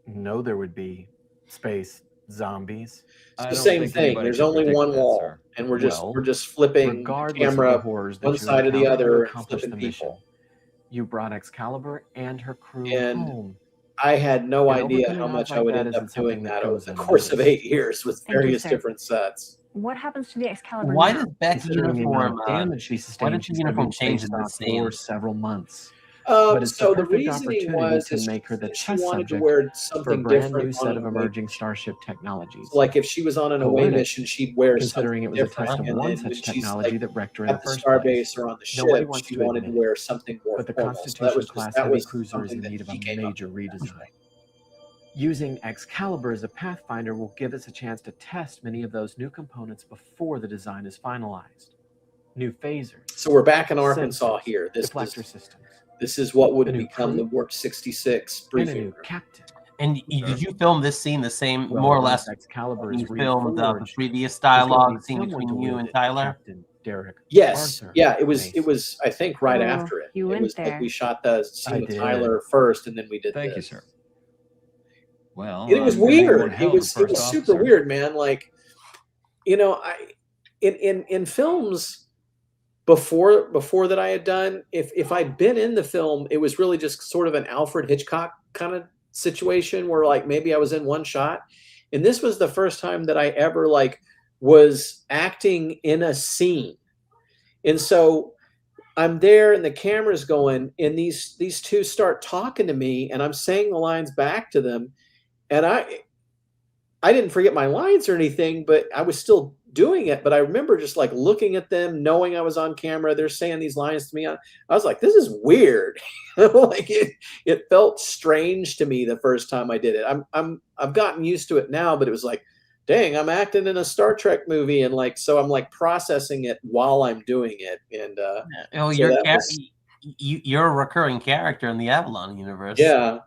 know there would be space zombies. It's the same thing. There's only one wall, and we're just flipping regardless camera of the horrors that one you side or the encounter, you other and accomplished flipping the mission. people. You brought Excalibur and her crew And home. I had no And idea overcoming how odds much I like would that end up isn't something doing that that over goes the course of unnoticed. 8 years with Thank you, various sir. different sets. What happens to the Excalibur Why now? does Beck's Considering the amount uniform? of damage she Why sustained, does she's the going to uniform be change placed in the off scene? for several months. But it's So the the perfect reasoning opportunity was to is make her the that she test wanted to subject wear for a something brand different new on set an of away. emerging starship technologies. So like if she was on an away Poetic, mission, she'd wear considering something it was a different. test of And one then such when she's technology like that wrecked her in the at the first place. starbase or on the Nobody ship, wants she to wanted admit to it, wear something more but the formal. So Constitution-class that heavy was cruiser is something in that need of he a came up major with. redesign. Using Excalibur as a pathfinder will give us a chance to test many of those new components before the design is finalized. New phasers. So we're back in Arkansas sensors, here. deflector systems, This is what would a new become the crew, Warp 66 and a briefing new room. captain. And did you film this scene the same, Well, more or once less, Excalibur when is you filmed the reforged, previous there's gonna dialogue need scene someone between to you wield and it, Tyler? Captain Derek Yes, Arthur yeah, it was. Mason. It was. I think right Oh, after it. you It went was like there. we shot the I scene with did. Tyler first, and then we did Thank you, this. sir. Well, And it was I'm gonna need one weird. hell It of a was. It first was super officer. weird, man. Like, you know, in films before that I had done, if I'd been in the film, it was really just sort of an Alfred Hitchcock kind of situation where like maybe I was in one shot, and this was the first time that I ever like was acting in a scene, and so I'm there and the camera's going, and these two start talking to me, and I'm saying the lines back to them, and I didn't forget my lines or anything, but I was still doing it. But I remember just like looking at them, knowing I was on camera. They're saying these lines to me. I was like, this is weird. Like it felt strange to me the first time I did it. I've gotten used to it now, but it was like, dang, I'm acting in a Star Trek movie, and like so I'm like processing it while I'm doing it. And Oh, so that was, you're a recurring character in the Avalon universe. yeah.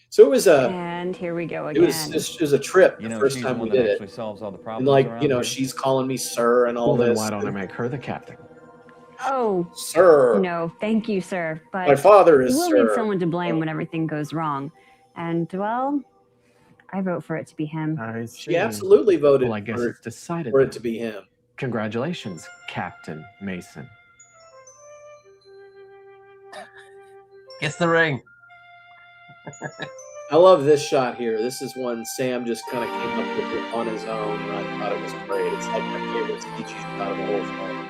So it was And here we go again. it was a trip the first she's time the we one that did actually it. solves all the And problems like, around you know, here. she's calling me sir and all Well, then this. why don't I make her the captain? Oh, Sir. no, thank you, sir. But My father is we'll sir. need someone to blame when everything goes wrong. And, well, I vote for it to be him. I see. She absolutely voted Well, I guess it's decided for then. it to be him. Congratulations, Captain Mason. Kiss the ring. I love this shot here. This is one Sam just kind of came up with it on his own, and I thought it was great. It's like my favorite speech he's out of the whole film.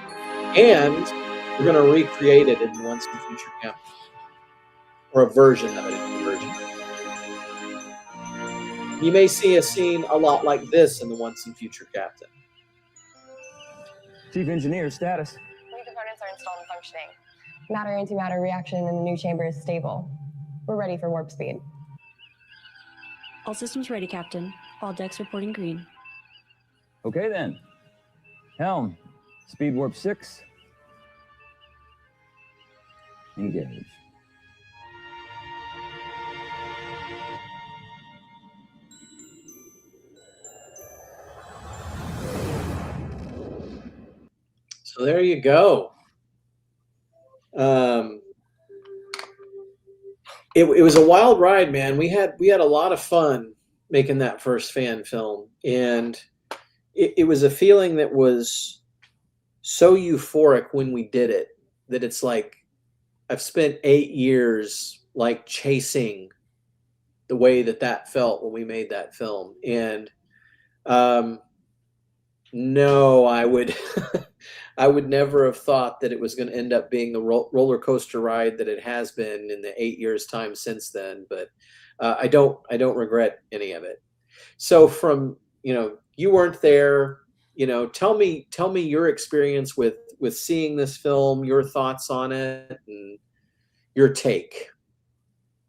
And we're going to recreate it in Once and Future Captain. Or a version of it in the version. You may see a scene a lot like this in the Once and Future Captain. Chief Engineer status. New components are installed and functioning. Matter-antimatter reaction in the new chamber is stable. We're ready for warp speed. All systems ready, Captain. All decks reporting green. Okay then. Helm, speed warp 6. Engage. So there you go. It was a wild ride, man. We had a lot of fun making that first fan film, and it was a feeling that was so euphoric when we did it that it's like I've spent 8 years like chasing the way that felt when we made that film. And no, I would I would never have thought that it was going to end up being the roller coaster ride that it has been in the 8 years time since then. But I don't regret any of it. So from, you weren't there, tell me your experience with seeing this film, your thoughts on it, and your take.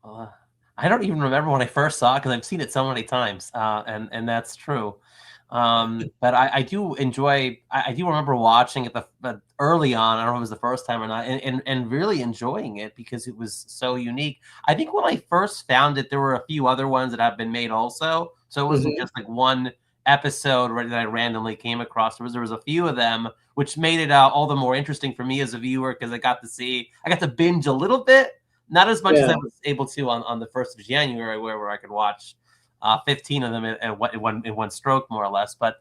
I don't even remember when I first saw it because I've seen it so many times, and that's true. But I do enjoy. I do remember watching it early on. I don't know if it was the first time or not, and really enjoying it because it was so unique. I think when I first found it, there were a few other ones that have been made also, so it wasn't just like one episode that I randomly came across. There was a few of them, which made it all the more interesting for me as a viewer because I got to binge a little bit. Not as much as I was able to on the 1st of January, where I could watch 15 of them in one stroke, more or less. But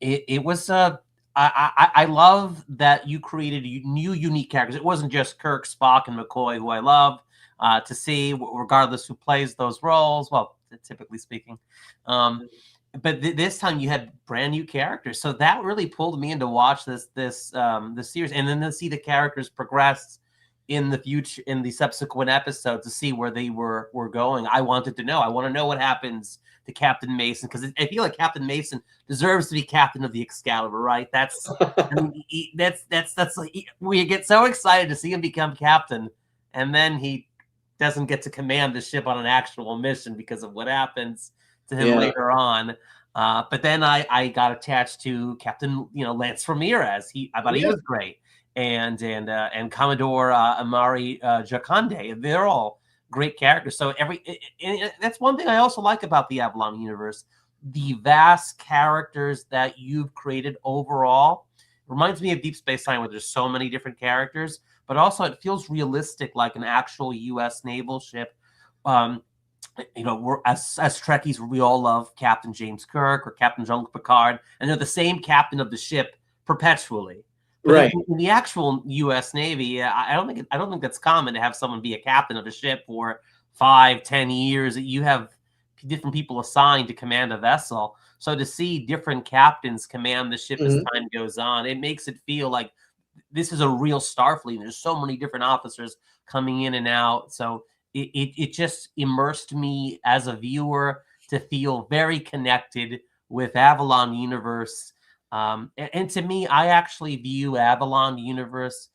it was I love that you created new unique characters. It wasn't just Kirk, Spock, and McCoy, who I love to see, regardless who plays those roles. Well, typically speaking. But this time you had brand new characters, so that really pulled me in to watch this series, and then to see the characters progress in the future, in the subsequent episodes, to see where they were going. I wanted to know. I want to know what happens to Captain Mason, because I feel like Captain Mason deserves to be captain of the Excalibur, right? That's that's like, we get so excited to see him become captain, and then he doesn't get to command the ship on an actual mission because of what happens to him later on. But then I got attached to Captain, Lance Ramirez. I thought he was great. And Commodore Amari Jaconde. They're all great characters. So that's one thing I also like about the Avalon universe. The vast characters that you've created overall reminds me of Deep Space Nine, where there's so many different characters, but also it feels realistic, like an actual U.S. naval ship. We're as Trekkies, we all love Captain James Kirk or Captain Jean-Luc Picard, and they're the same captain of the ship perpetually. But right. In the actual U.S. Navy, I don't think that's common to have someone be a captain of a ship for 5-10 years. You have different people assigned to command a vessel. So to see different captains command the ship as time goes on, it makes it feel like this is a real Starfleet. There's so many different officers coming in and out. So it just immersed me as a viewer to feel very connected with Avalon Universe. And to me, I actually view Avalon Universe,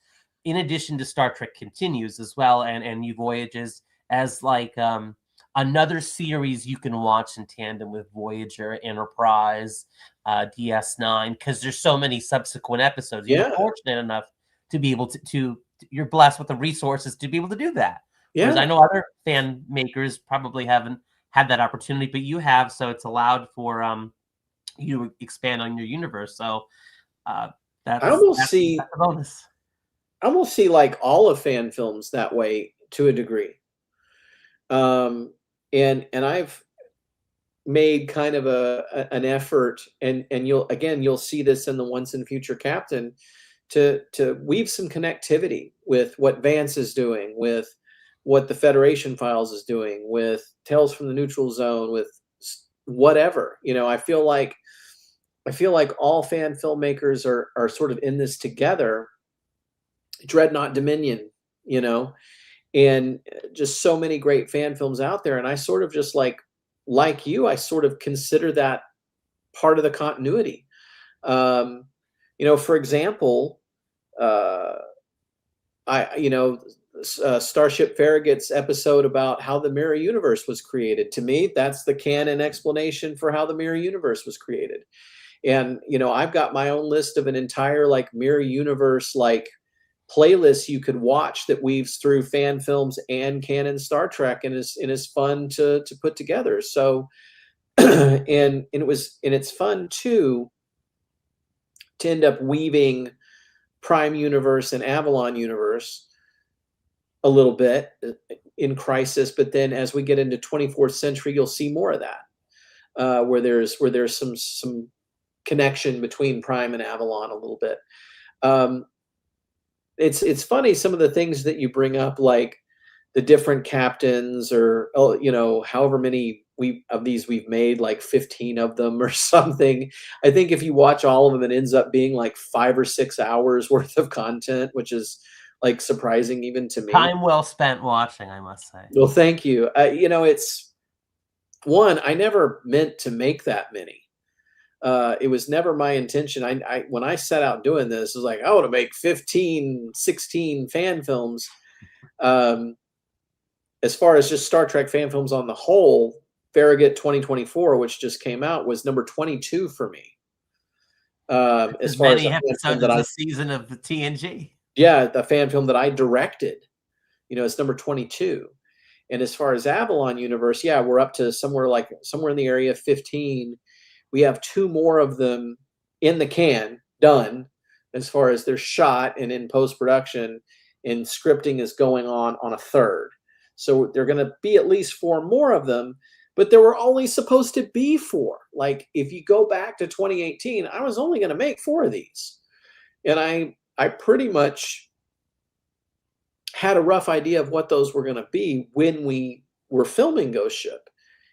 in addition to Star Trek Continues as well, and New Voyages, as like another series you can watch in tandem with Voyager, Enterprise, DS9, because there's so many subsequent episodes. You're fortunate enough to be able to you're blessed with the resources to be able to do that. Whereas I know other fan makers probably haven't had that opportunity, but you have, so it's allowed for you expand on your universe. So that's a bonus. I almost see like all of fan films that way to a degree. And I've made kind of an effort, and you'll see this in the Once and Future Captain, to weave some connectivity with what Vance is doing, with what the Federation Files is doing, with Tales from the Neutral Zone, with whatever. I feel like all fan filmmakers are sort of in this together. Dreadnought Dominion, and just so many great fan films out there. And I sort of just like you, I sort of consider that part of the continuity. For example, Starship Farragut's episode about how the mirror universe was created. To me, that's the canon explanation for how the mirror universe was created. And, you know, I've got my own list of an entire like mirror universe, like playlist you could watch that weaves through fan films and canon Star Trek and is fun to put together. So, and it's fun too, to end up weaving Prime Universe and Avalon Universe a little bit in Crisis, but then as we get into 24th Century, you'll see more of that, where there's some connection between Prime and Avalon a little bit. It's funny, some of the things that you bring up, like the different captains, or you know, however many we've made, like 15 of them or something. I think if you watch all of them, it ends up being like 5 or 6 hours worth of content, which is like surprising even to me. Time well spent watching, I must say. Well, thank you. You know, it's one, I never meant to make that many. It was never my intention. I when I set out doing this, it was like, I want to make 15, 16 fan films. As far as just Star Trek fan films on the whole, Farragut 2024, which just came out, was number 22 for me. As far as episodes of the season of the TNG. Yeah, the fan film that I directed, you know, it's number 22. And as far as Avalon Universe, yeah, we're up to somewhere in the area of 15. We have 2 more of them in the can done, as far as they're shot and in post-production, and scripting is going on a third. So there are going to be at least 4 more of them, but there were only supposed to be 4. Like, if you go back to 2018, I was only going to make 4 of these. And I pretty much had a rough idea of what those were going to be when we were filming Ghost Ship.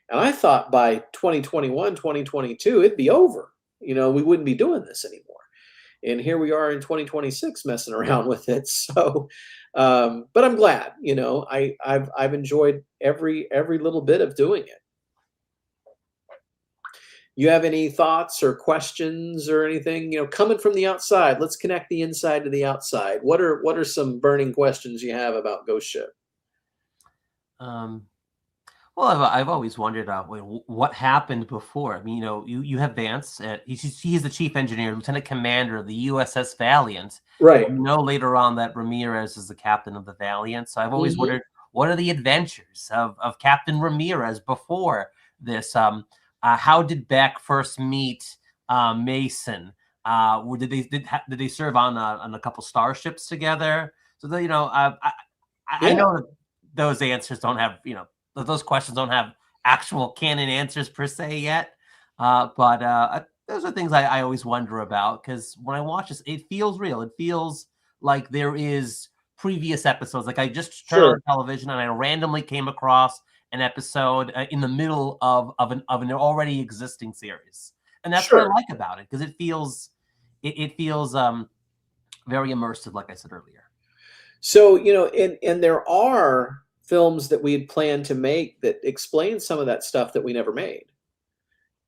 And I thought by 2021, 2022, it'd be over. You know, we wouldn't be doing this anymore. And here we are in 2026 messing around with it. So, but I'm glad, you know, I've enjoyed every little bit of doing it. You have any thoughts or questions or anything, you know, coming from the outside? Let's connect the inside to the outside. What are some burning questions you have about Ghost Ship? Well, I've always wondered what happened before. I mean, you know, you have Vance. He's the chief engineer, lieutenant commander of the USS Valiant. Right. You know later on that Ramirez is the captain of the Valiant. So I've always wondered, what are the adventures of Captain Ramirez before this? How did Beck first meet Mason? Did they serve on a couple starships together? So you know, I know that those answers don't have, you know, those questions don't have actual canon answers per se yet. But those are things I always wonder about, because when I watch this, it feels real. It feels like there is previous episodes. Like I just turned on television and I randomly came across an episode in the middle of an already existing series, and that's what I like about it, because it feels very immersive, like I said earlier. So, you know, and there are films that we had planned to make that explain some of that stuff that we never made.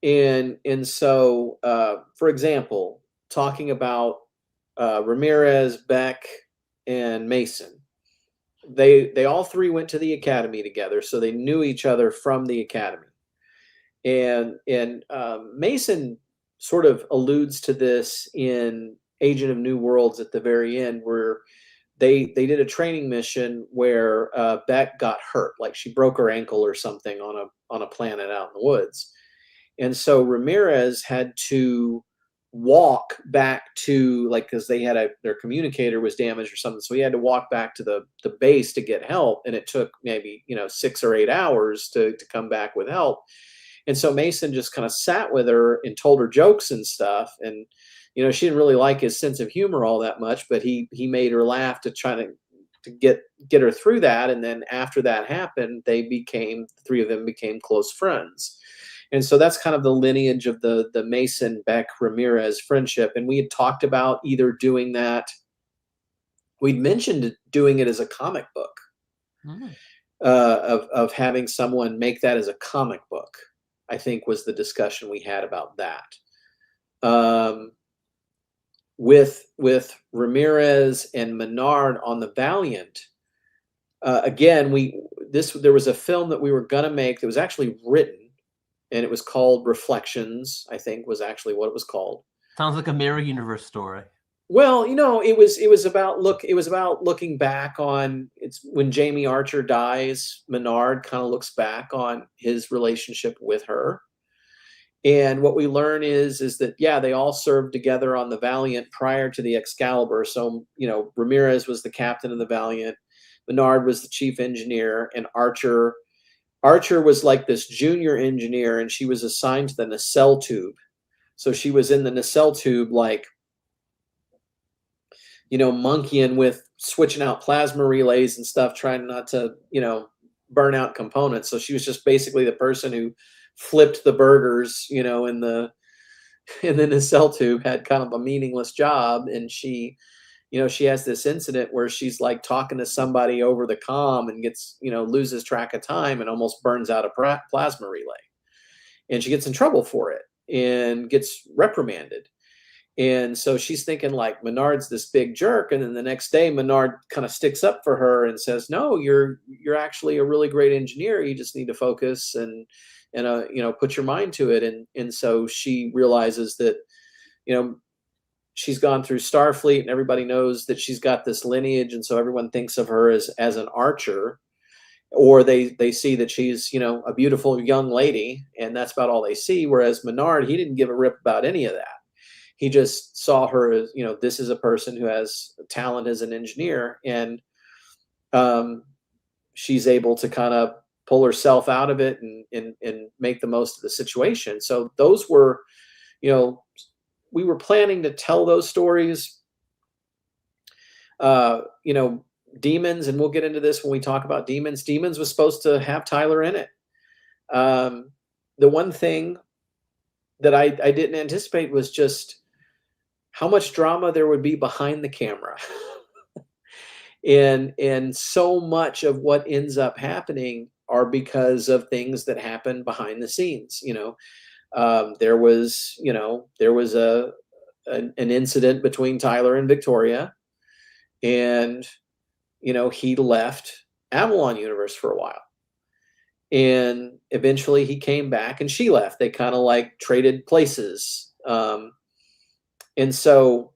And so, for example, talking about Ramirez, Beck, and Mason, they all 3 went to the academy together, so they knew each other from the academy. And Mason sort of alludes to this in Agent of New Worlds at the very end, where they did a training mission where Beck got hurt, like she broke her ankle or something on a planet out in the woods. And so Ramirez had to walk back to, like, because they had their communicator was damaged or something, so he had to walk back to the base to get help, and it took maybe, you know, 6 or 8 hours to come back with help. And so Mason just kind of sat with her and told her jokes and stuff, and you know, she didn't really like his sense of humor all that much, but he made her laugh to try to get her through that. And then after that happened, the 3 of them became close friends. And so that's kind of the lineage of the Mason, Beck, Ramirez friendship. And we had talked about either doing that. We'd mentioned doing it as a comic book, of having someone make that as a comic book, I think was the discussion we had about that. With Ramirez and Menard on the Valiant, again, there was a film that we were gonna make that was actually written, and it was called Reflections, I think was actually what it was called. Sounds like a Mirror Universe story. Well, it was about looking back on it's when Jamie Archer dies, Menard kind of looks back on his relationship with her. And what we learn is that, yeah, they all served together on the Valiant prior to the Excalibur. So, Ramirez was the captain of the Valiant, Menard was the chief engineer, and Archer was like this junior engineer, and she was assigned to the nacelle tube. So she was in the nacelle tube, like, monkeying with switching out plasma relays and stuff, trying not to, burn out components. So she was just basically the person who flipped the burgers, in the nacelle tube, had kind of a meaningless job. And she has this incident where she's like talking to somebody over the comm and gets, loses track of time and almost burns out a plasma relay. And she gets in trouble for it and gets reprimanded. And so she's thinking like Menard's this big jerk. And then the next day, Menard kind of sticks up for her and says, no, you're actually a really great engineer. You just need to focus and put your mind to it. And so she realizes that, she's gone through Starfleet and everybody knows that she's got this lineage. And so everyone thinks of her as an archer, or they see that she's, a beautiful young lady, and that's about all they see. Whereas Menard, he didn't give a rip about any of that. He just saw her as, this is a person who has talent as an engineer, and she's able to kind of pull herself out of it and make the most of the situation. So those were, we were planning to tell those stories. Demons, and we'll get into this when we talk about Demons. Demons was supposed to have Tyler in it. The one thing that I didn't anticipate was just how much drama there would be behind the camera. and so much of what ends up happening are because of things that happen behind the scenes. There was an incident between Tyler and Victoria, and he left Avalon Universe for a while, and eventually he came back and she left. They kind of like traded places. And so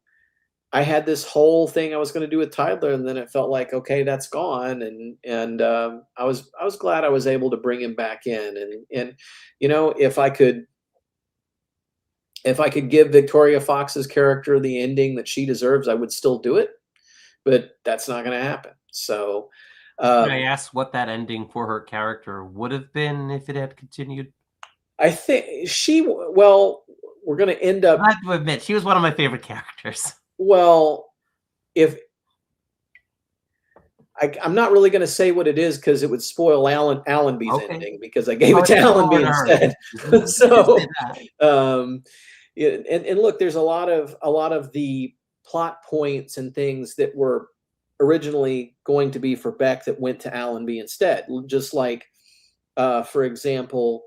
I had this whole thing I was going to do with Tyler, and then it felt like, okay, that's gone. And I was glad I was able to bring him back in. And if I could give Victoria Fox's character the ending that she deserves, I would still do it, but that's not going to happen. So can I ask what that ending for her character would have been if it had continued? I think we're going to end up. I have to admit, she was one of my favorite characters. Well, I'm not really going to say what it is because it would spoil Allenby's ending, because I gave it to Allenby instead. So, and look, there's a lot of the plot points and things that were originally going to be for Beck that went to Allenby instead. Just like, for example,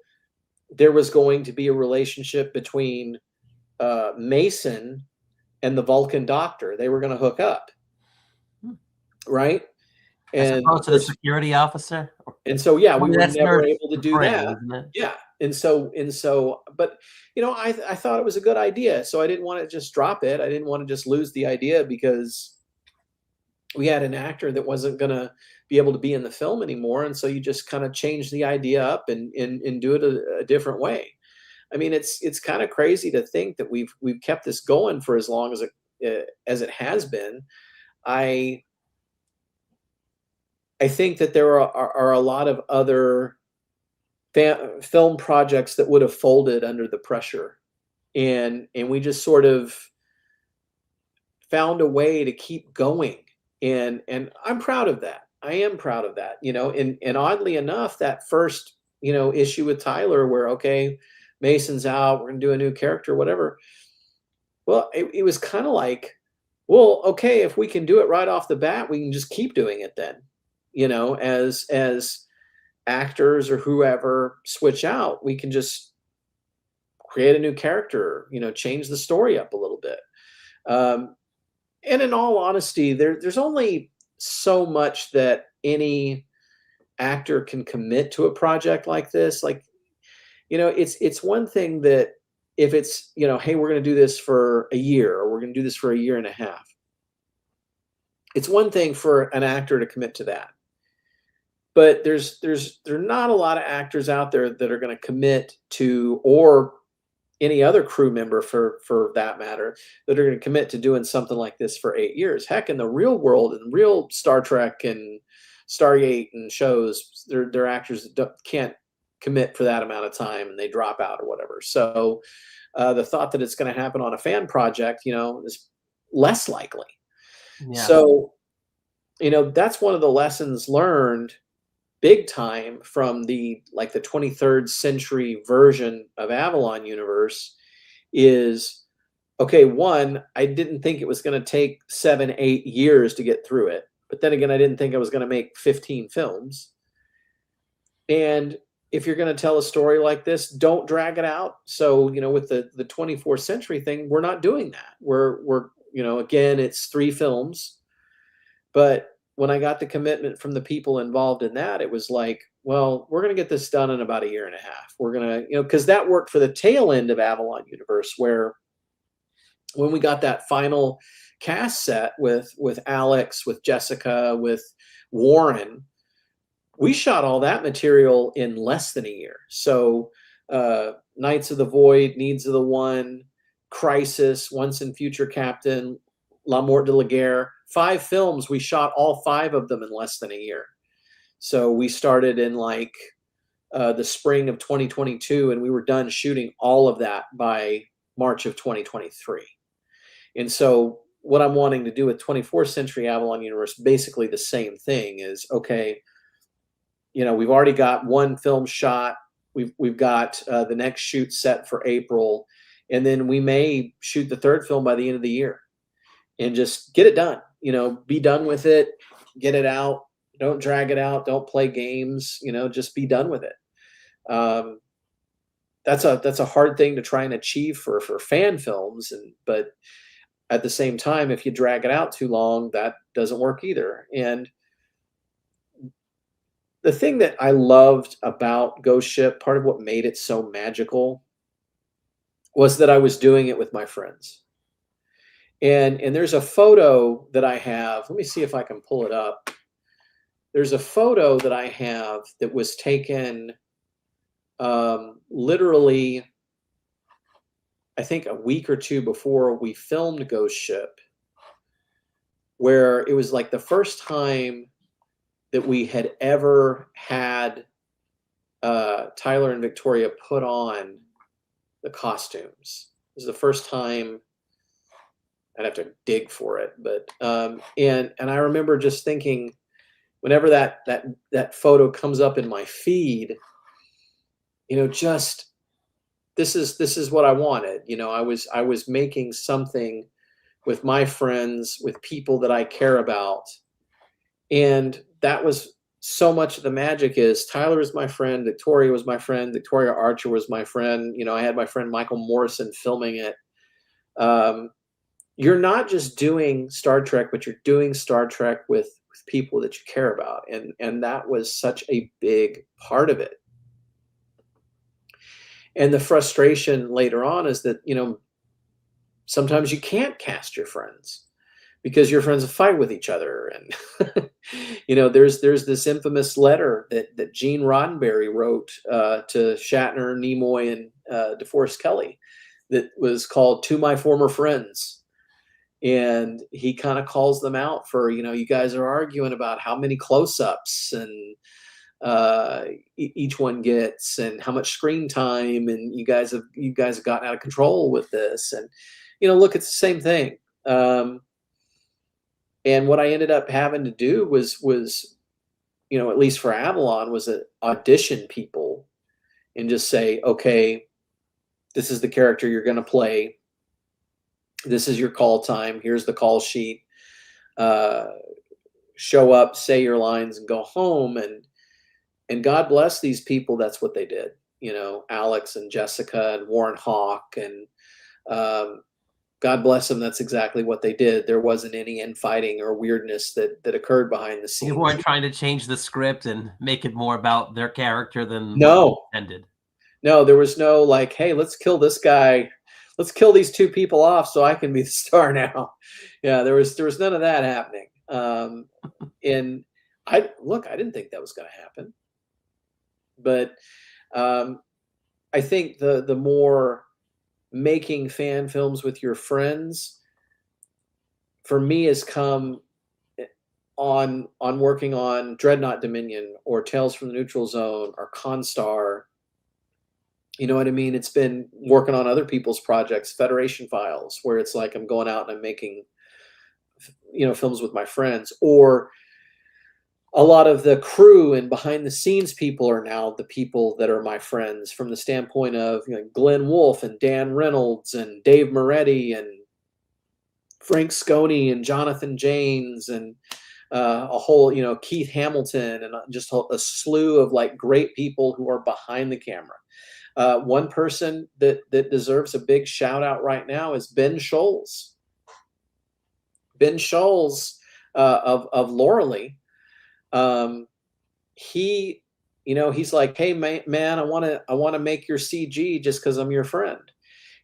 there was going to be a relationship between Mason and the Vulcan doctor. They were going to hook up, right? As opposed to the security officer. And so, yeah, we were never able to do that. Yeah. And so, but I thought it was a good idea. So I didn't want to just drop it. I didn't want to just lose the idea because we had an actor that wasn't going to be able to be in the film anymore. And so you just kind of change the idea up and do it a different way. I mean, it's kind of crazy to think that we've kept this going for as long as it has been. I think that there are a lot of other film projects that would have folded under the pressure, and we just sort of found a way to keep going, and I'm proud of that. I am proud of that, and oddly enough, that first issue with Tyler, where okay, Mason's out, we're gonna do a new character, whatever. Well, it was kind of like, well, okay, if we can do it right off the bat, we can just keep doing it then. As actors or whoever switch out, we can just create a new character, change the story up a little bit. And in all honesty, there's only so much that any actor can commit to a project like this. Like, it's one thing that if it's, hey, we're going to do this for a year, or we're going to do this for a year and a half. It's one thing for an actor to commit to that. But there are not a lot of actors out there that are going to commit to, or any other crew member for that matter, that are going to commit to doing something like this for 8 years. Heck, in the real world, in real Star Trek and Stargate and shows, there are actors that can't commit for that amount of time, and they drop out or whatever. So the thought that it's going to happen on a fan project, is less likely. Yeah. So, that's one of the lessons learned big time from the 23rd century version of Avalon Universe is, okay, one, I didn't think it was going to take 7-8 years to get through it. But then again, I didn't think I was going to make 15 films. And if you're going to tell a story like this, don't drag it out. So, with the 24th century thing, we're not doing that. We're again, it's 3 films. But when I got the commitment from the people involved in that, it was like, well, we're going to get this done in about a year and a half. We're going to, because that worked for the tail end of Avalon Universe, where when we got that final cast set with Alex, with Jessica, with Warren, we shot all that material in less than a year. So Knights of the Void, Needs of the One, Crisis, Once and Future Captain, La Mort de la Guerre, 5 films. We shot all 5 of them in less than a year. So we started in the spring of 2022, and we were done shooting all of that by March of 2023. And so what I'm wanting to do with 24th Century Avalon Universe, basically the same thing, is, okay, we've already got 1 film shot. We've got the next shoot set for April, and then we may shoot the 3rd film by the end of the year and just get it done. Be done with it, get it out. Don't drag it out. Don't play games, just be done with it. That's a hard thing to try and achieve for fan films. But at the same time, if you drag it out too long, that doesn't work either. And the thing that I loved about Ghost Ship, part of what made it so magical, was that I was doing it with my friends. And there's a photo that I have. Let me see if I can pull it up. There's a photo that I have that was taken literally, I think, a week or 2 before we filmed Ghost Ship, where it was like the first time that we had ever had Tyler and Victoria put on the costumes. It was the first time. I'd have to dig for it, but and I remember just thinking, whenever that photo comes up in my feed, just this is what I wanted. I was making something with my friends, with people that I care about, and that was so much of the magic. Is Tyler is my friend, Victoria was my friend, Victoria Archer was my friend. I had my friend Michael Morrison filming it. You're not just doing Star Trek, but you're doing Star Trek with people that you care about. And that was such a big part of it. And the frustration later on is that, sometimes you can't cast your friends because your friends fight with each other. And, there's this infamous letter that Gene Roddenberry wrote to Shatner, Nimoy, and DeForest Kelley that was called To My Former Friends. And he kind of calls them out for, you guys are arguing about how many close-ups and each one gets, and how much screen time, and you guys have gotten out of control with this. And look, it's the same thing. And what I ended up having to do was at least for Avalon, was audition people and just say, okay, this is the character you're going to play. This is your call time. Here's the call sheet. Show up, say your lines, and go home. And God bless these people. That's what they did. Alex and Jessica and Warren Hawk and God bless them. That's exactly what they did. There wasn't any infighting or weirdness that occurred behind the scenes. You weren't trying to change the script and make it more about their character than No. what you intended. No, there was no like, hey, let's kill this guy. Let's kill these two people off so I can be the star now. Yeah, there was none of that happening. And I didn't think that was going to happen. But I think the more making fan films with your friends, for me, has come on working on Dreadnought Dominion or Tales from the Neutral Zone or Constar. You know what I mean? It's been working on other people's projects, Federation Files, where it's like I'm going out and I'm making, films with my friends. Or a lot of the crew and behind the scenes people are now the people that are my friends, from the standpoint of Glenn Wolfe and Dan Reynolds and Dave Moretti and Frank Sconey and Jonathan James and a whole, Keith Hamilton, and just a slew of like great people who are behind the camera. One person that deserves a big shout out right now is Ben Scholes. Ben Scholes of Lauralee. He's like, hey man, I want to make your CG just because I'm your friend.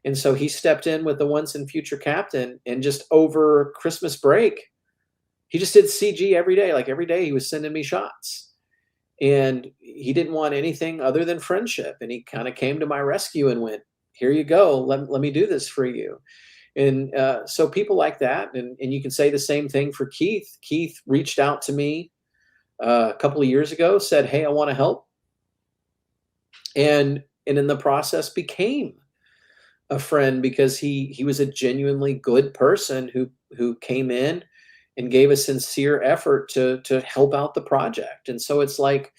And so he stepped in with the Once and Future Captain, and just over Christmas break, he just did CG every day. Like every day he was sending me shots. And he didn't want anything other than friendship. And he kind of came to my rescue and went, here you go. Let me do this for you. And so people like that. And you can say the same thing for Keith. Keith reached out to me a couple of years ago, said, hey, I want to help. And in the process became a friend, because he was a genuinely good person who came in and gave a sincere effort to help out the project. And so it's like,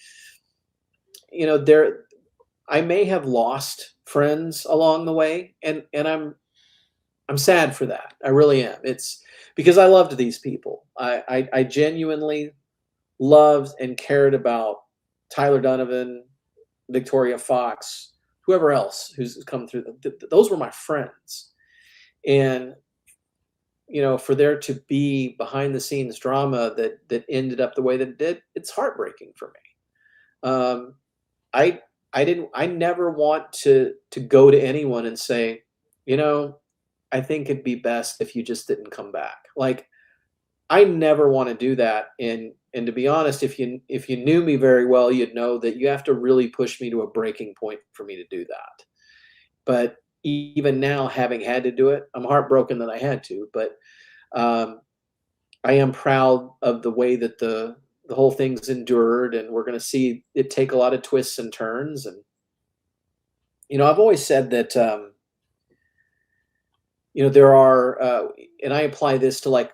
I may have lost friends along the way, and I'm sad for that. I really am. It's because I loved these people. I genuinely loved and cared about Tyler Donovan, Victoria Fox, whoever else who's come through. Those were my friends. And for there to be behind the scenes drama that ended up the way that it did, it's heartbreaking for me. I never want to go to anyone and say, I think it'd be best if you just didn't come back. Like, I never want to do that. And to be honest, if you knew me very well, you'd know that you have to really push me to a breaking point for me to do that. But even now, having had to do it, I'm heartbroken that I had to, but I am proud of the way that the whole thing's endured, and we're going to see it take a lot of twists and turns. And, I've always said that, there are, and I apply this to like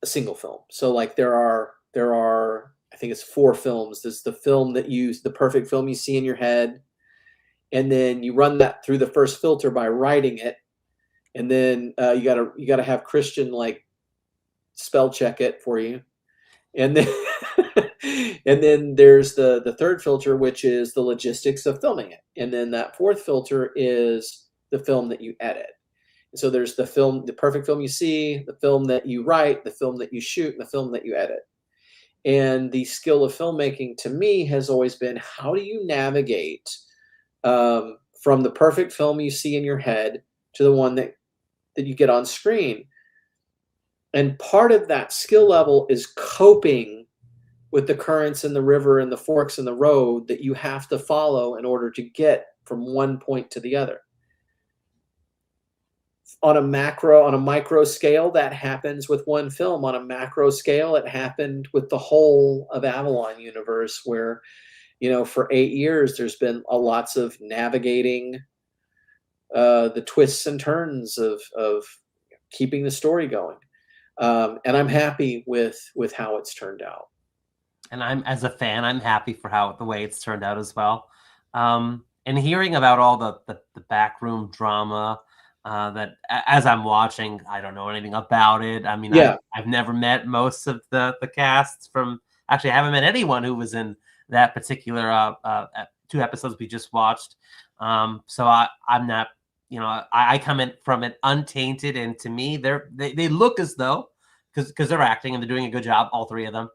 a single film. So like there are, I think it's 4 films. There's the film the perfect film you see in your head. And then you run that through the first filter by writing it. And then you gotta have Christian like spell check it for you. And then and then there's the third filter, which is the logistics of filming it. And then that 4th filter is the film that you edit. And so there's the perfect film you see, the film that you write, the film that you shoot, and the film that you edit. And the skill of filmmaking to me has always been, how do you navigate from the perfect film you see in your head to the one that you get on screen? And part of that skill level is coping with the currents in the river and the forks in the road that you have to follow in order to get from one point to the other. On a micro scale, that happens with one film. On a macro scale, it happened with the whole of Avalon Universe, where, for 8 years, there's been lots of navigating the twists and turns of keeping the story going. And I'm happy with how it's turned out. And as a fan, I'm happy for the way it's turned out as well. And hearing about all the backroom drama, that as I'm watching, I don't know anything about it. I mean, yeah. I've never met most of the casts from. Actually, I haven't met anyone who was in that particular 2 episodes we just watched. So I'm not I come in from it untainted, and to me, they look as though, because they're acting and they're doing a good job, all three of them,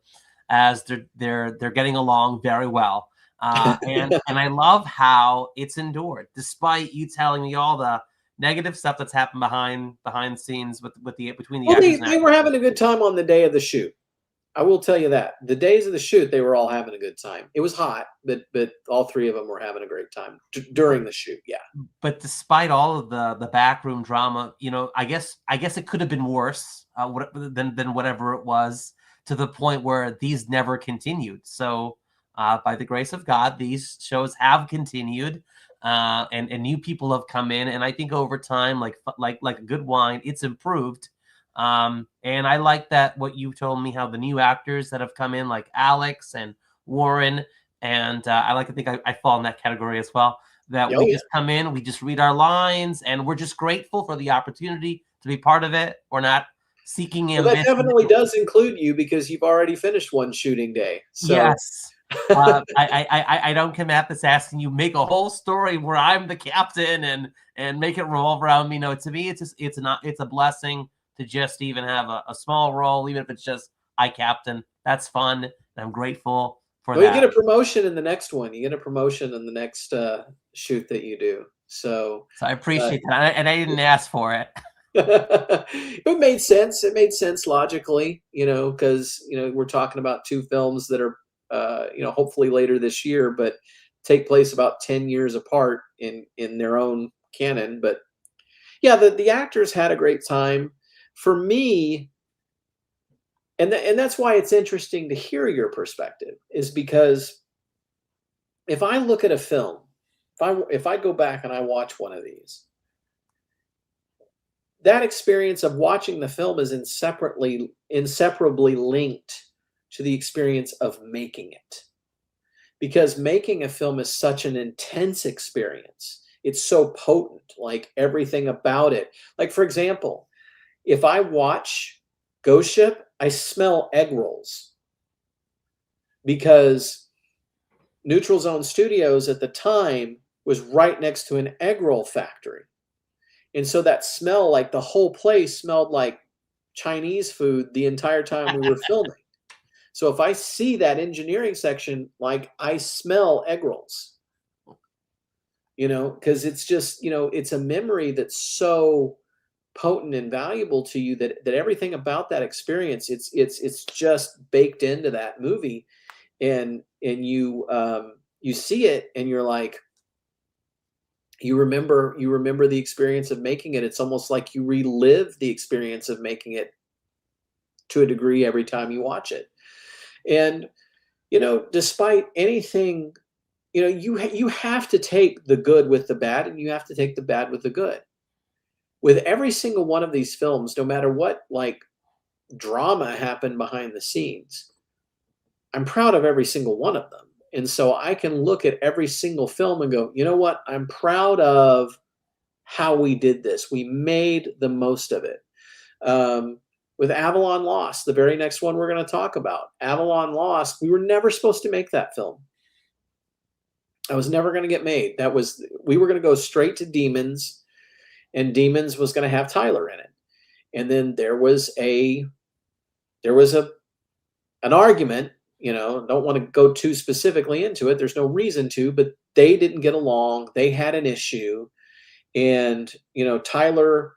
as they're getting along very well. And I love how it's endured, despite you telling me all the negative stuff that's happened behind the scenes between the actors. They were having a good time on the day of the shoot. I will tell you that. The days of the shoot, they were all having a good time. It was hot, but all three of them were having a great time during the shoot. Yeah. But despite all of the backroom drama, I guess it could have been worse than whatever it was, to the point where these never continued. So by the grace of God, these shows have continued, and new people have come in, and I think over time, like a good wine, it's improved. And I like that what you told me, how the new actors that have come in, like Alex and Warren, and I like to think I fall in that category as well, that we just come in, we just read our lines, and we're just grateful for the opportunity to be part of it. We're not seeking ambition. Well, that definitely does include you, because you've already finished one shooting day. So. Yes. I don't come at this asking you make a whole story where I'm the captain and make it revolve around me. No, to me, it's a blessing to just even have a small role, even if it's just I captain. That's fun, and I'm grateful for that. You get a promotion in the next one. You get a promotion in the next shoot that you do. So I appreciate that, and I didn't ask for it. It made sense. It made sense logically, because we're talking about two films that are, hopefully later this year, but take place about 10 years apart in their own canon. But yeah, the actors had a great time. For me, and that's why it's interesting to hear your perspective, is because if I look at a film, if I go back and I watch one of these, that experience of watching the film is inseparably linked to the experience of making it. Because making a film is such an intense experience. It's so potent, like everything about it. Like, for example, if I watch Ghost Ship, I smell egg rolls, because Neutral Zone Studios at the time was right next to an egg roll factory. And so that smell, like the whole place smelled like Chinese food the entire time we were filming. So if I see that engineering section, like I smell egg rolls, because it's just, it's a memory that's so potent and valuable to you that everything about that experience, it's just baked into that movie, and you see it and you're like, you remember the experience of making it. It's almost like you relive the experience of making it to a degree every time you watch it. And despite anything, you have to take the good with the bad, and you have to take the bad with the good. With every single one of these films, no matter what drama happened behind the scenes, I'm proud of every single one of them. And so I can look at every single film and go, you know what? I'm proud of how we did this. We made the most of it. With Avalon Lost, the very next one we're going to talk about, Avalon Lost, we were never supposed to make that film. That was never going to get made. We were going to go straight to Demons, and Demons was going to have Tyler in it. And then there was an argument, don't want to go too specifically into it. There's no reason to, but they didn't get along. They had an issue, and, Tyler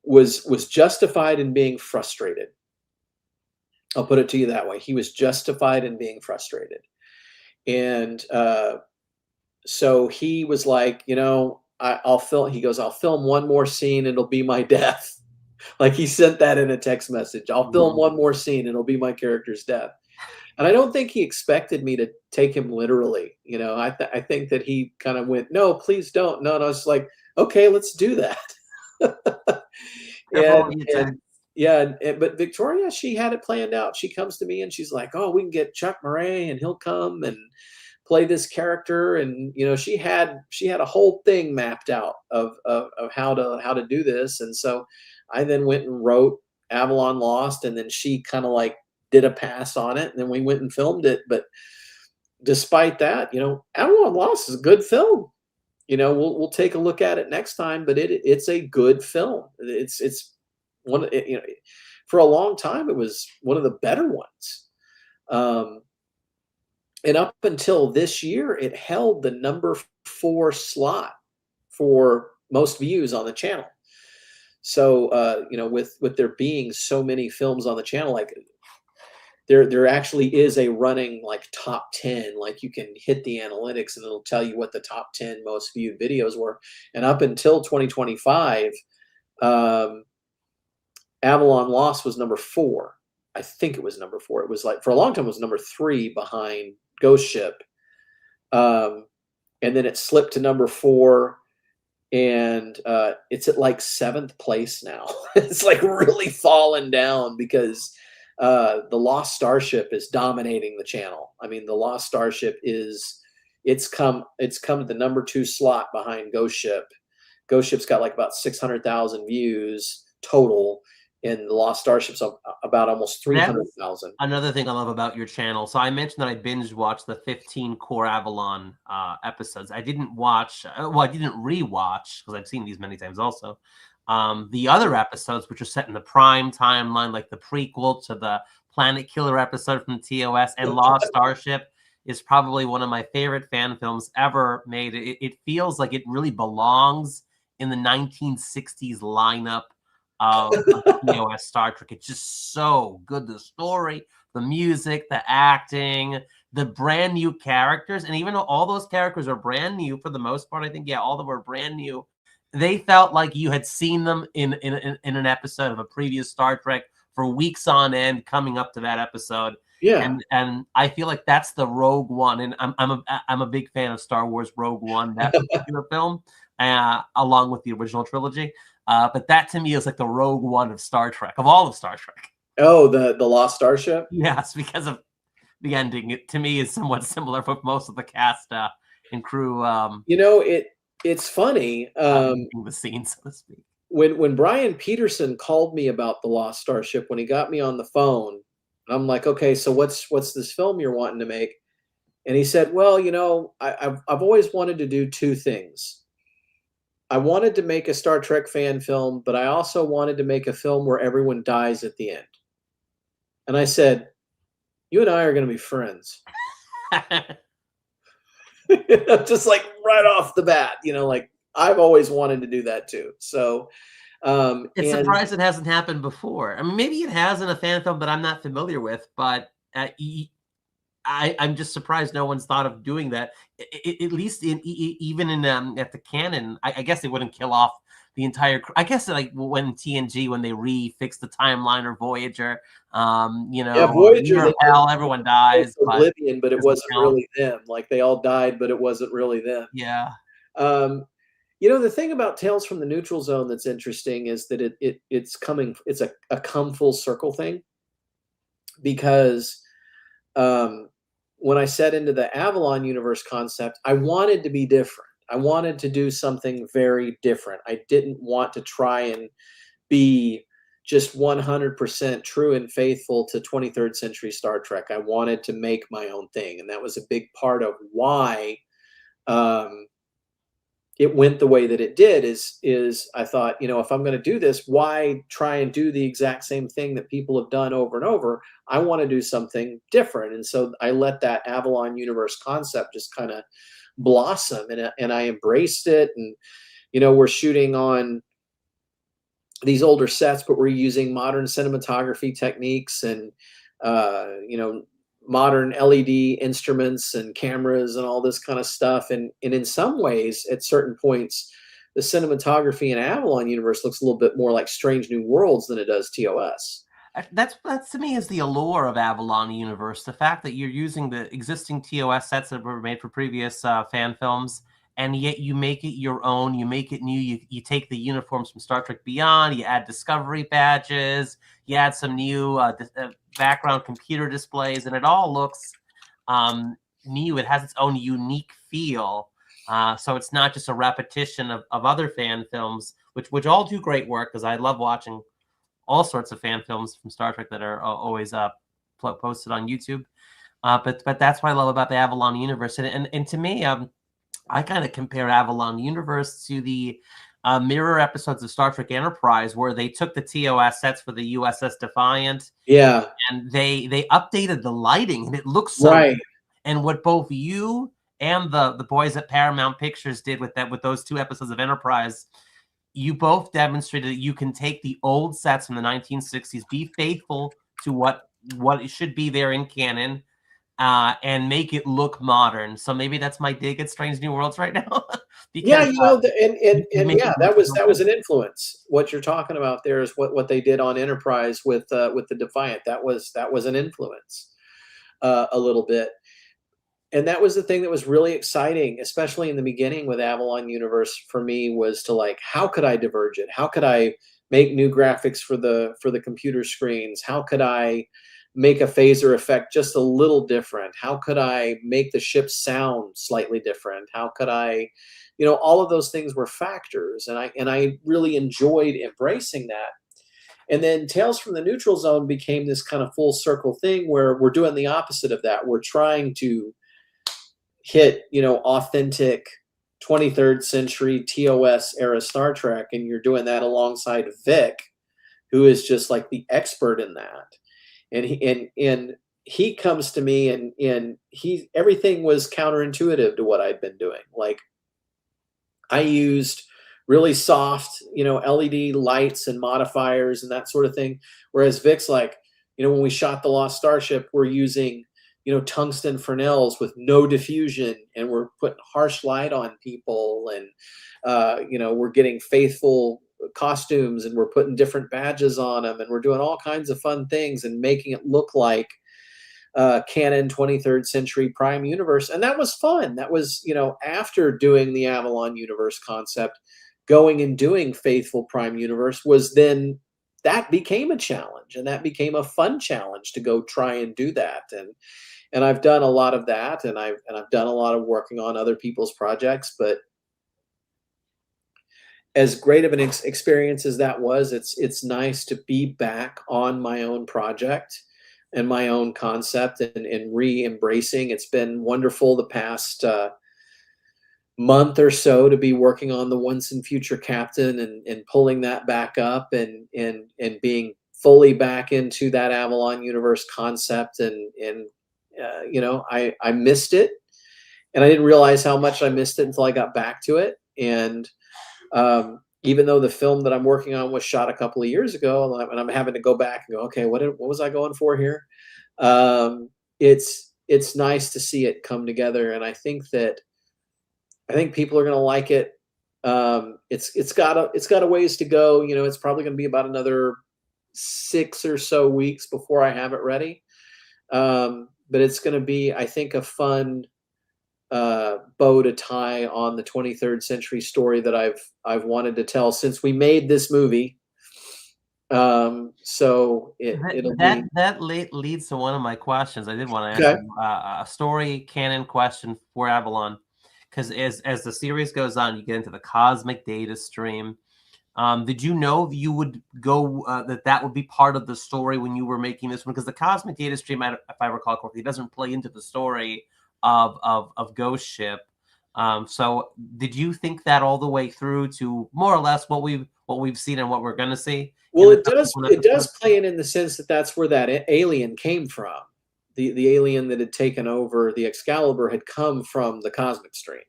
was justified in being frustrated. I'll put it to you that way. He was justified in being frustrated. And so he was like, I'll film one more scene. It'll be my death. Like, he sent that in a text message. I'll film one more scene. It'll be my character's death. And I don't think he expected me to take him literally. I think that he kind of went, no, please don't. No, and I was like, okay, let's do that. But Victoria, she had it planned out. She comes to me and she's like, oh, we can get Chuck Murray and he'll come and play this character. And, she had a whole thing mapped out of how to do this. And so I then went and wrote Avalon Lost, and then she kind of did a pass on it, and then we went and filmed it. But despite that, Avalon Lost is a good film. we'll take a look at it next time. But it's a good film. It's for a long time it was one of the better ones. And up until this year, it held the number 4 slot for most views on the channel. So with there being so many films on the channel, like there actually is a running like top 10. Like you can hit the analytics and it'll tell you what the top 10 most viewed videos were. And up until 2025, Avalon Lost was number 4. I think it was number 4. It was like for a long time it was number 3 behind Ghost Ship. And then it slipped to number 4. And it's at like 7th place now. It's like really fallen down because the Lost Starship is dominating the channel. I mean, the Lost Starship it's come to the number 2 slot behind Ghost Ship. Ghost Ship's got like about 600,000 views total, and the Lost Starship's about almost 300,000. Another thing I love about your channel. So I mentioned that I binge watched the 15 core Avalon episodes. I didn't watch, I didn't rewatch because I've seen these many times also. The other episodes, which are set in the prime timeline, like the prequel to the Planet Killer episode from TOS and Lost Starship, is probably one of my favorite fan films ever made. It feels like it really belongs in the 1960s lineup of TOS Star Trek. It's just so good. The story, the music, the acting, the brand new characters. And even though all those characters are brand new for the most part, I think, all of them are brand new. They felt like you had seen them in an episode of a previous Star Trek for weeks on end coming up to that episode. Yeah. And I feel like that's the Rogue One. And I'm a big fan of Star Wars Rogue One, that particular film, along with the original trilogy. But that to me is like the Rogue One of Star Trek, of all of Star Trek. Oh, the Lost Starship? Yes, because of the ending. It to me is somewhat similar for most of the cast and crew. It's funny. The scene, so to speak. When Brian Peterson called me about the Lost Starship, when he got me on the phone, I'm like, okay, so what's this film you're wanting to make? And he said, well, I've always wanted to do 2 things. I wanted to make a Star Trek fan film, but I also wanted to make a film where everyone dies at the end. And I said, you and I are going to be friends. Just like right off the bat, like I've always wanted to do that too. So it's surprised it hasn't happened before. I mean, maybe it has in a fan film that I'm not familiar with, but I'm just surprised no one's thought of doing that. At least even in at the canon, I guess they wouldn't kill off the entire. I guess like when TNG, when they refixed the timeline or Voyager, Voyager, everyone dies. Oblivion, but it wasn't really them. Like they all died, but it wasn't really them. Yeah. The thing about Tales from the Neutral Zone that's interesting is that it's a come full circle thing, because when I set into the Avalon Universe concept, I wanted to be different. I wanted to do something very different. I didn't want to try and be just 100% true and faithful to 23rd century Star Trek. I wanted to make my own thing. And that was a big part of why it went the way that it did is I thought, if I'm going to do this, why try and do the exact same thing that people have done over and over? I want to do something different. And so I let that Avalon Universe concept just kind of blossom, and I embraced it. And, we're shooting on these older sets, but we're using modern cinematography techniques and, modern LED instruments and cameras and all this kind of stuff. And in some ways, at certain points, the cinematography in Avalon Universe looks a little bit more like Strange New Worlds than it does TOS. That's to me is the allure of Avalon Universe. The fact that you're using the existing TOS sets that were made for previous fan films, and yet you make it your own. You make it new. You take the uniforms from Star Trek Beyond. You add Discovery badges. You add some new background computer displays, and it all looks new. It has its own unique feel. So it's not just a repetition of other fan films, which all do great work, because I love watching all sorts of fan films from Star Trek that are always posted on YouTube. But that's what I love about the Avalon Universe. And to me, I kind of compare Avalon Universe to the mirror episodes of Star Trek Enterprise, where they took the TOS sets for the USS Defiant, Yeah, and they updated the lighting, and it looks so right. good. And what both you and the boys at Paramount Pictures did with those 2 episodes of Enterprise, you both demonstrated that you can take the old sets from the 1960s, be faithful to what it should be there in canon, and make it look modern. So maybe that's my dig at Strange New Worlds right now. Because, Yeah, you know, and make yeah, it that look was an influence. What you're talking about there is what they did on Enterprise with the Defiant. That was an influence a little bit. And that was the thing that was really exciting, especially in the beginning with Avalon Universe for me, was to like, how could I diverge it? How could I make new graphics for the computer screens? How could I make a phaser effect just a little different? How could I make the ship sound slightly different? How could I, all of those things were factors, and I really enjoyed embracing that. And then Tales from the Neutral Zone became this kind of full circle thing where we're doing the opposite of that. We're trying to hit, authentic 23rd century TOS era Star Trek, and you're doing that alongside Vic, who is just like the expert in that. And he comes to me, and everything was counterintuitive to what I'd been doing. Like, I used really soft, LED lights and modifiers and that sort of thing, whereas Vic's like, when we shot the Lost Starship, we're using tungsten Fresnels with no diffusion, and we're putting harsh light on people, and we're getting faithful costumes, and we're putting different badges on them, and we're doing all kinds of fun things and making it look like canon 23rd century Prime Universe. And that was fun. That was, after doing the Avalon Universe concept, going and doing faithful Prime Universe was then, that became a challenge, and that became a fun challenge to go try and do that. And I've done a lot of that, and I've done a lot of working on other people's projects. But as great of an experience as that was, it's nice to be back on my own project and my own concept, and re-embracing. It's been wonderful the past month or so to be working on the Once and Future Captain, and pulling that back up, and being fully back into that Avalon Universe concept. And I missed it, and I didn't realize how much I missed it until I got back to it. And even though the film that I'm working on was shot a couple of years ago, and I'm having to go back and go, okay, what was I going for here? It's nice to see it come together, and I think people are going to like it. It's got a ways to go. It's probably going to be about another 6 or so weeks before I have it ready. But it's going to be, I think, a fun bow to tie on the 23rd century story that I've wanted to tell since we made this movie. So that leads to one of my questions. I did want to ask a story canon question for Avalon, because as the series goes on, you get into the cosmic data stream. Did you know you would go that would be part of the story when you were making this one? Because the cosmic data stream, if I recall correctly, doesn't play into the story of Ghost Ship. So did you think that all the way through to more or less what we've seen and what we're going to see? Well, it does play in the sense that that's where that alien came from. The alien that had taken over the Excalibur had come from the cosmic stream,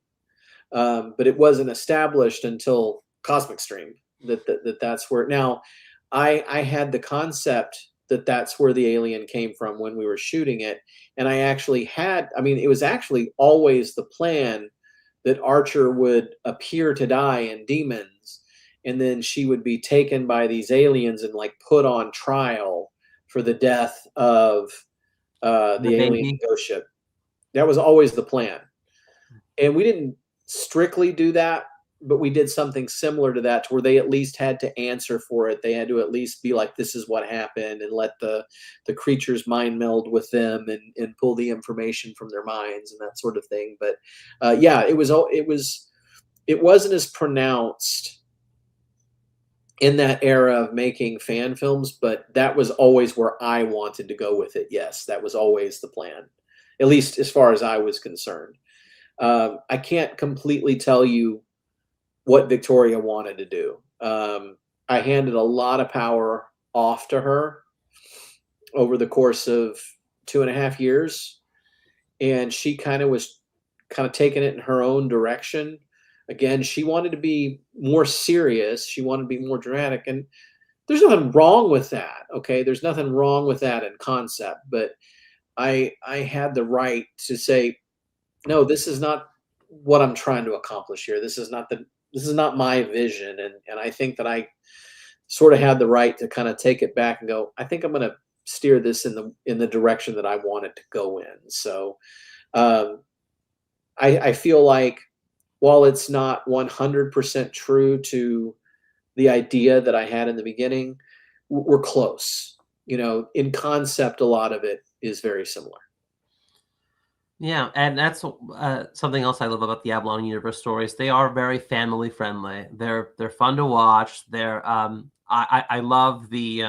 but it wasn't established until Cosmic Stream that's where. Now, I had the concept that that's where the alien came from when we were shooting it, and I actually had. I mean, it was actually always the plan that Archer would appear to die in Demons, and then she would be taken by these aliens and like put on trial for the death of the alien Ghost Ship. That was always the plan, and we didn't strictly do that, but we did something similar to that, to where they at least had to answer for it. They had to at least be like, this is what happened, and let the creatures mind meld with them and pull the information from their minds and that sort of thing. But yeah, it wasn't as pronounced in that era of making fan films, but that was always where I wanted to go with it. Yes, that was always the plan, at least as far as I was concerned. I can't completely tell you what Victoria wanted to do. I handed a lot of power off to her over the course of 2.5 years, and she kind of was taking it in her own direction. Again, she wanted to be more serious. She wanted to be more dramatic, and there's nothing wrong with that. Okay, there's nothing wrong with that in concept, but I had the right to say, no, this is not what I'm trying to accomplish here. This is not my vision, and I think that I sort of had the right to kind of take it back and go, I think I'm going to steer this in the direction that I want it to go in. So I feel like while it's not 100% true to the idea that I had in the beginning, we're close. In concept, a lot of it is very similar. Yeah, and that's something else I love about the Avalon Universe stories. They are very family friendly. They're fun to watch. They're I love the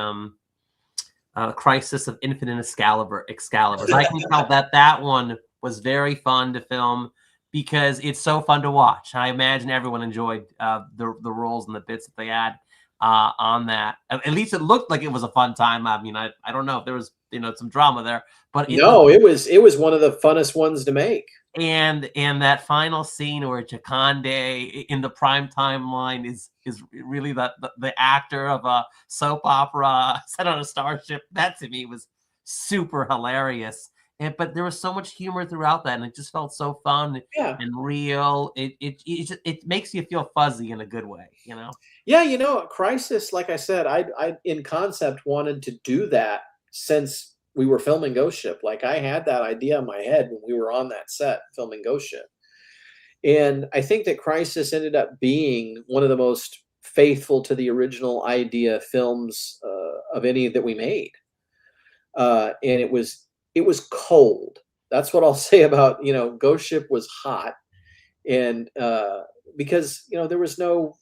Crisis of Infinite Excaliburs. I can tell that one was very fun to film because it's so fun to watch. I imagine everyone enjoyed the roles and the bits that they had on that. At least it looked like it was a fun time. I mean, I don't know if there was some drama there, but it was one of the funnest ones to make. And that final scene where Jakande in the prime timeline is really the actor of a soap opera set on a starship. That to me was super hilarious. But there was so much humor throughout that, and it just felt so fun and real. It makes you feel fuzzy in a good way, Yeah, Crisis, like I said, I in concept wanted to do that since we were filming Ghost Ship. Like I had that idea in my head when we were on that set filming Ghost Ship. And I think that Crisis ended up being one of the most faithful to the original idea films of any that we made. And it was cold. That's what I'll say about, Ghost Ship was hot. And because, there was no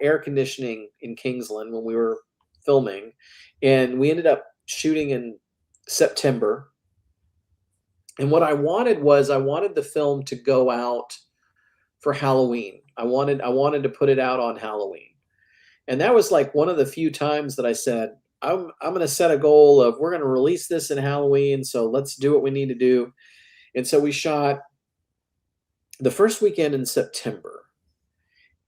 air conditioning in Kingsland when we were filming. And we ended up shooting in September. And what I wanted the film to go out for Halloween. I wanted to put it out on Halloween. And that was like one of the few times that I said, I'm going to set a goal of we're going to release this in Halloween, so let's do what we need to do. And so we shot the first weekend in September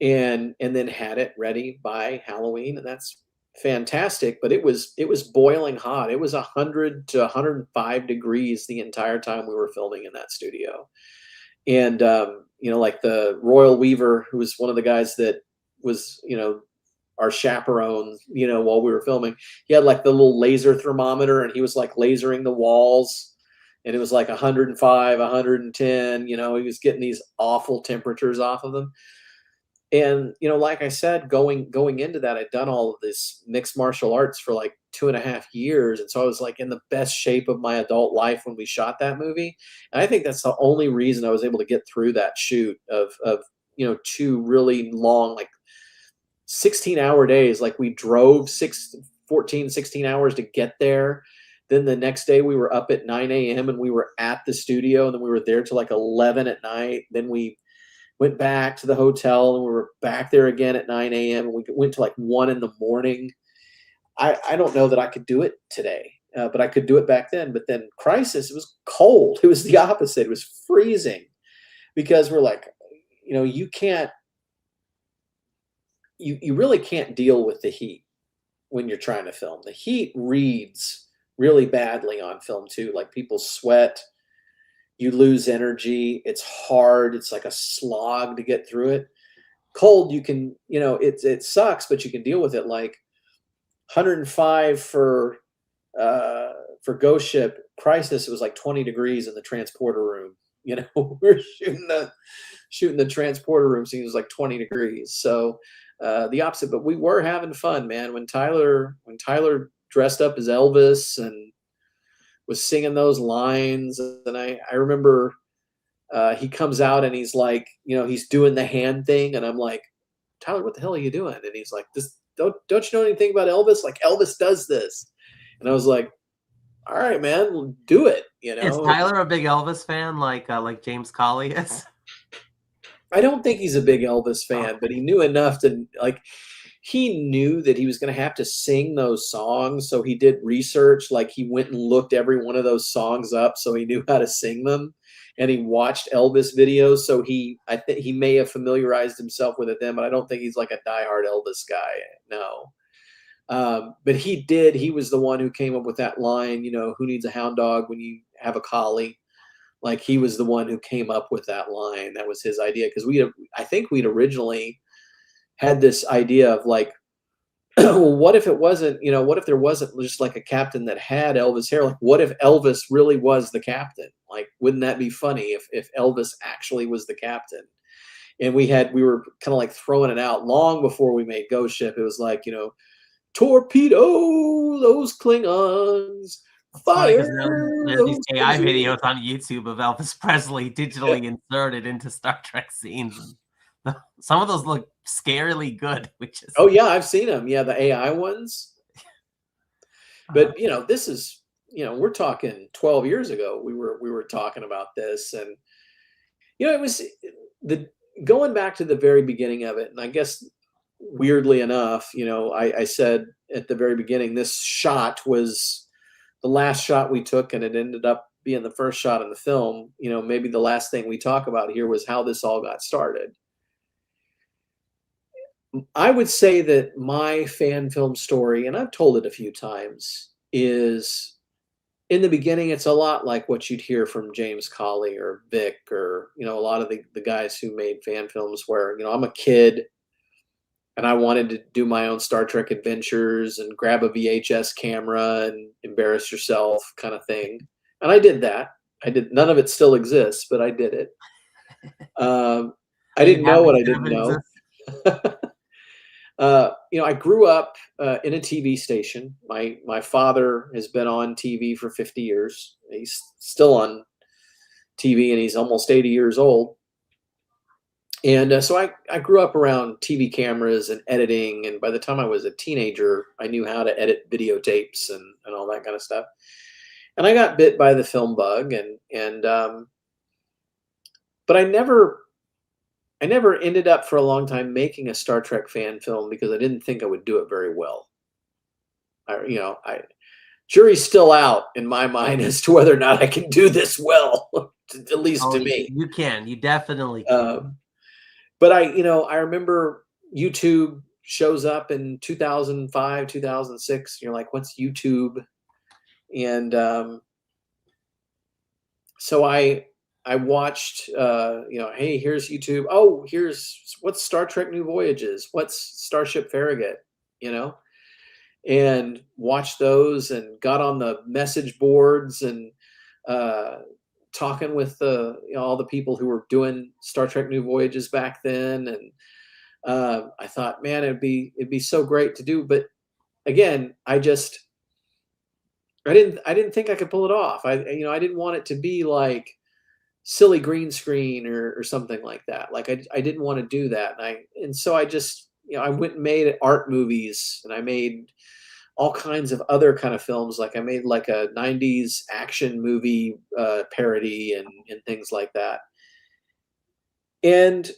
and then had it ready by Halloween, and that's fantastic. But it was boiling hot. It was 100 to 105 degrees the entire time we were filming in that studio. And like the Royal Weaver, who was one of the guys that was our chaperone, while we were filming, he had like the little laser thermometer, and he was like lasering the walls, and it was like 105, 110. He was getting these awful temperatures off of them. And like I said, going into that, I'd done all of this mixed martial arts for like 2.5 years, and so I was like in the best shape of my adult life when we shot that movie. And I think that's the only reason I was able to get through that shoot of 2 really long, like 16-hour days. Like we drove 16 hours to get there. Then the next day we were up at 9 a.m. and we were at the studio, and then we were there till like 11 at night. Then we went back to the hotel, and we were back there again at 9 a.m. and we went to like 1 in the morning. I don't know that I could do it today, but I could do it back then. But then Crisis, it was cold. It was the opposite. It was freezing, because we're like, you can't, you really can't deal with the heat when you're trying to film. The heat reads really badly on film too. Like people sweat, you lose energy. It's hard. It's like a slog to get through it. Cold, you can, it sucks, but you can deal with it. Like 105 for Ghost Ship. Crisis, it was like 20 degrees in the transporter room. We're shooting the transporter room scene, it was like 20 degrees. So the opposite, but we were having fun, man. When Tyler dressed up as Elvis and was singing those lines, and I remember he comes out and he's like, he's doing the hand thing, and I'm like, Tyler, what the hell are you doing? And he's like, this, don't you know anything about Elvis? Like Elvis does this. And I was like, all right, man, we'll do it. Is Tyler a big Elvis fan, like James Colley is? I don't think he's a big Elvis fan, but he knew enough to like. He knew that he was going to have to sing those songs, so he did research. Like he went and looked every one of those songs up, so he knew how to sing them. And he watched Elvis videos, so I think he may have familiarized himself with it then, but I don't think he's like a diehard Elvis guy. No. But he did. He was the one who came up with that line, you know, who needs a hound dog when you have a collie? Like he was the one who came up with that line. That was his idea. Because I think we'd originally had this idea of like, well, what if it wasn't, you know, what if there wasn't just like a captain that had Elvis hair? Like, what if Elvis really was the captain? Like, wouldn't that be funny if Elvis actually was the captain? And we were kind of like throwing it out long before we made Ghost Ship. It was like, you know, torpedo those Klingons, fire. There's these AI videos on YouTube of Elvis Presley digitally inserted into Star Trek scenes. Some of those look scarily good, which is I've seen them. Yeah, the AI ones. But you know, this is, you know, we're talking 12 years ago. We were talking about this, and you know, it was going back to the very beginning of it. And I guess weirdly enough, you know, I said at the very beginning, this shot was the last shot we took, and it ended up being the first shot in the film. You know, maybe the last thing we talk about here was how this all got started. I would say that my fan film story, and I've told it a few times, is in the beginning, it's a lot like what you'd hear from James Colley or Vic or, you know, a lot of the guys who made fan films where, you know, I'm a kid and I wanted to do my own Star Trek adventures and grab a VHS camera and embarrass yourself kind of thing. And I did that. None of it still exists, but I did it. I didn't know what I didn't know. You know, I grew up in a TV station. My father has been on TV for 50 years. He's still on TV, and he's almost 80 years old. And so I grew up around TV cameras and editing. And by the time I was a teenager, I knew how to edit videotapes and all that kind of stuff. And I got bit by the film bug, but I never ended up for a long time making a Star Trek fan film because I didn't think I would do it very well. Jury's still out in my mind as to whether or not I can do this well, at least to me. You can. You definitely can. But I remember YouTube shows up in 2005, 2006. You're like, what's YouTube? And so I watched, hey, here's YouTube. Oh, what's Star Trek New Voyages? What's Starship Farragut? You know, and watched those and got on the message boards and talking with all the people who were doing Star Trek New Voyages back then. And I thought, man, it'd be so great to do. But again, I didn't think I could pull it off. I didn't want it to be like silly green screen or something like that. Like I didn't want to do that. And so I just, I went and made art movies, and I made all kinds of other kind of films. Like I made like a 90s action movie parody and things like that. And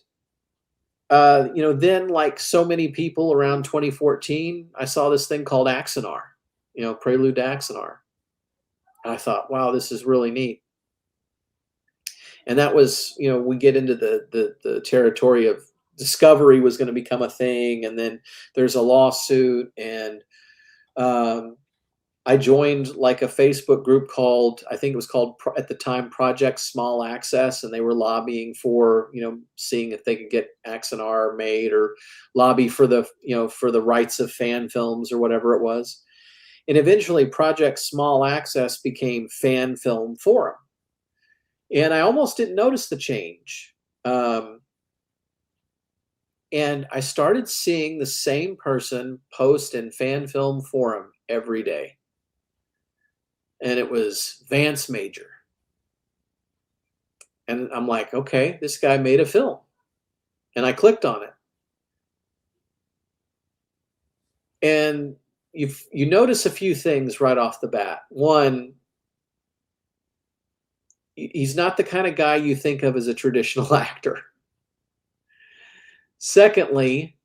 then like so many people around 2014, I saw this thing called Axanar, Prelude to Axanar. And I thought, wow, this is really neat. And that was, we get into the territory of Discovery was going to become a thing. And then there's a lawsuit. And I joined like a Facebook group called, I think it was called at the time, Project Small Access. And they were lobbying for, seeing if they could get Axanar made, or lobby for the rights of fan films or whatever it was. And eventually Project Small Access became Fan Film Forum. And I almost didn't notice the change. And I started seeing the same person post in Fan Film Forum every day. And it was Vance Major. And I'm like, okay, this guy made a film. And I clicked on it. And you notice a few things right off the bat. One, he's not the kind of guy you think of as a traditional actor. Secondly,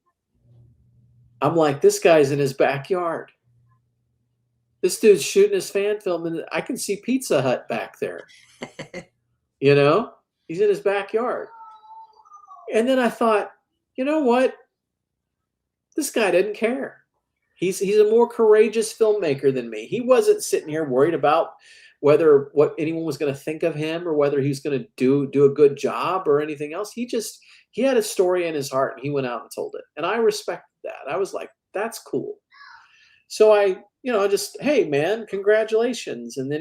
I'm like, this guy's in his backyard. This dude's shooting his fan film, and I can see Pizza Hut back there. You know, he's in his backyard. And then I thought, you know what? This guy didn't care. He's a more courageous filmmaker than me. He wasn't sitting here worried about what anyone was going to think of him or whether he's going to do a good job or anything else. He had a story in his heart and he went out and told it. And I respected that. I was like, that's cool. So I just, hey man, congratulations. And then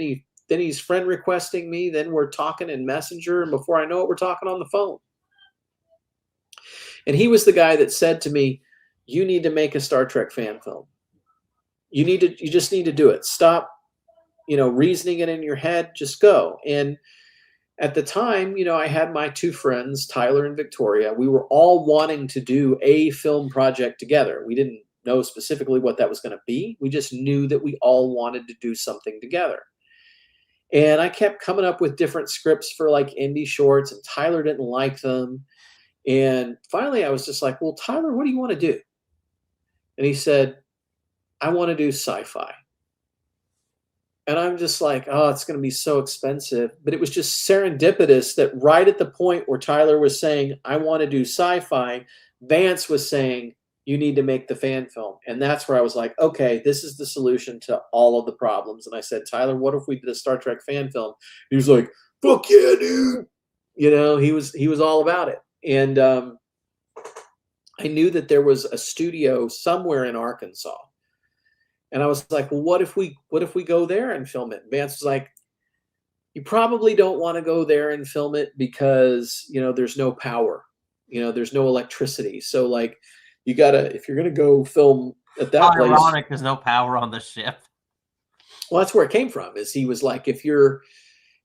he's friend requesting me. Then we're talking in Messenger. And before I know it, we're talking on the phone. And he was the guy that said to me, you need to make a Star Trek fan film. You just need to do it. Stop, reasoning it in your head. Just go. And at the time, I had my two friends, Tyler and Victoria. We were all wanting to do a film project together. We didn't know specifically what that was going to be. We just knew that we all wanted to do something together. And I kept coming up with different scripts for like indie shorts, and Tyler didn't like them. And finally I was just like, well, Tyler, what do you want to do? And he said, I want to do sci-fi. And I'm just like, oh, it's going to be so expensive. But it was just serendipitous that right at the point where Tyler was saying, I want to do sci-fi, Vance was saying, you need to make the fan film. And that's where I was like, okay, this is the solution to all of the problems. And I said, Tyler, what if we did a Star Trek fan film? He was like, fuck yeah, dude. He was all about it. And I knew that there was a studio somewhere in Arkansas. And I was like, well, what if we go there and film it? And Vance was like, you probably don't want to go there and film it because, there's no power, there's no electricity. So like, if you're going to go film at that place. Ironic, there's no power on the ship. Well, that's where it came from, is he was like, if you're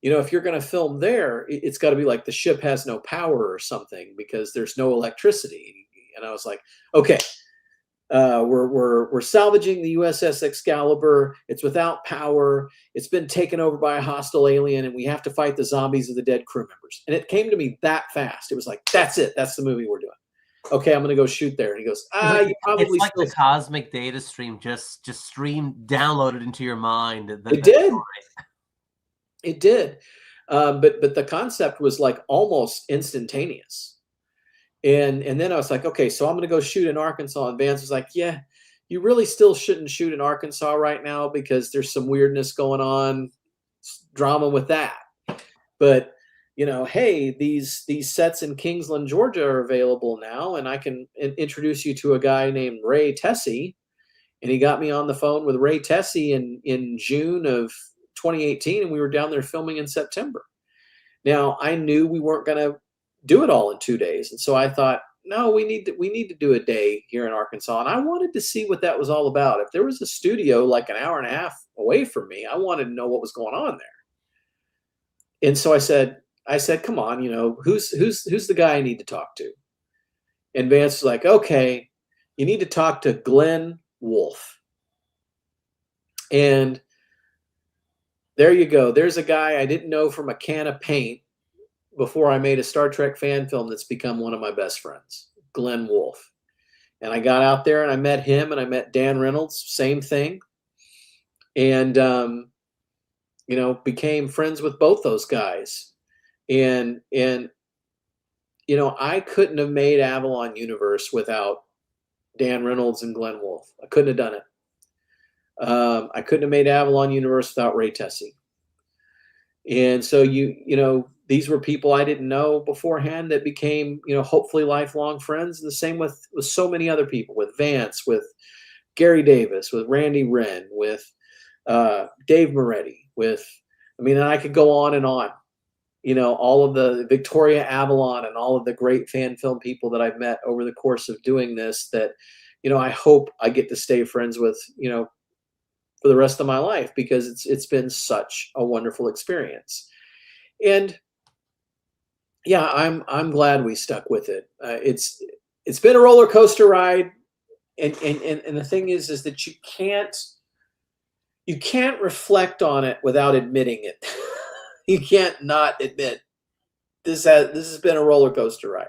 going to film there, it's got to be like the ship has no power or something because there's no electricity. And I was like, okay, we're salvaging the USS Excalibur. It's without power. It's been taken over by a hostile alien, and we have to fight the zombies of the dead crew members. And it came to me that fast. It was like, that's it. That's the movie we're doing. Okay, I'm going to go shoot there. And he goes, you probably it's like the cosmic data stream just downloaded into your mind. It did. It did. But the concept was like almost instantaneous. And then I was like, okay, so I'm going to go shoot in Arkansas. And Vance was like, yeah, you really still shouldn't shoot in Arkansas right now because there's some weirdness going on, drama with that. But, hey, these sets in Kingsland, Georgia are available now. And I can introduce you to a guy named Ray Tessie. And he got me on the phone with Ray Tessie in June of 2018. And we were down there filming in September. Now, I knew we weren't going to do it all in 2 days. And so I thought, no, we need to do a day here in Arkansas. And I wanted to see what that was all about. If there was a studio like an hour and a half away from me, I wanted to know what was going on there. And so I said, come on, who's the guy I need to talk to? And Vance was like, okay, you need to talk to Glenn Wolfe. And there you go. There's a guy I didn't know from a can of paint before I made a Star Trek fan film that's become one of my best friends, Glenn Wolfe. And I got out there and I met him and I met Dan Reynolds, same thing. And, became friends with both those guys. And I couldn't have made Avalon Universe without Dan Reynolds and Glenn Wolfe. I couldn't have done it. I couldn't have made Avalon Universe without Ray Tessie. And so these were people I didn't know beforehand that became, hopefully lifelong friends. And the same with so many other people, with Vance, with Gary Davis, with Randy Wren, with Dave Moretti, and I could go on and on. All of the Victoria Avalon and all of the great fan film people that I've met over the course of doing this that, I hope I get to stay friends with, for the rest of my life, because it's been such a wonderful experience. And yeah, I'm glad we stuck with it. It's been a roller coaster ride. And the thing is that you can't reflect on it without admitting it. You can't not admit this has been a roller coaster ride.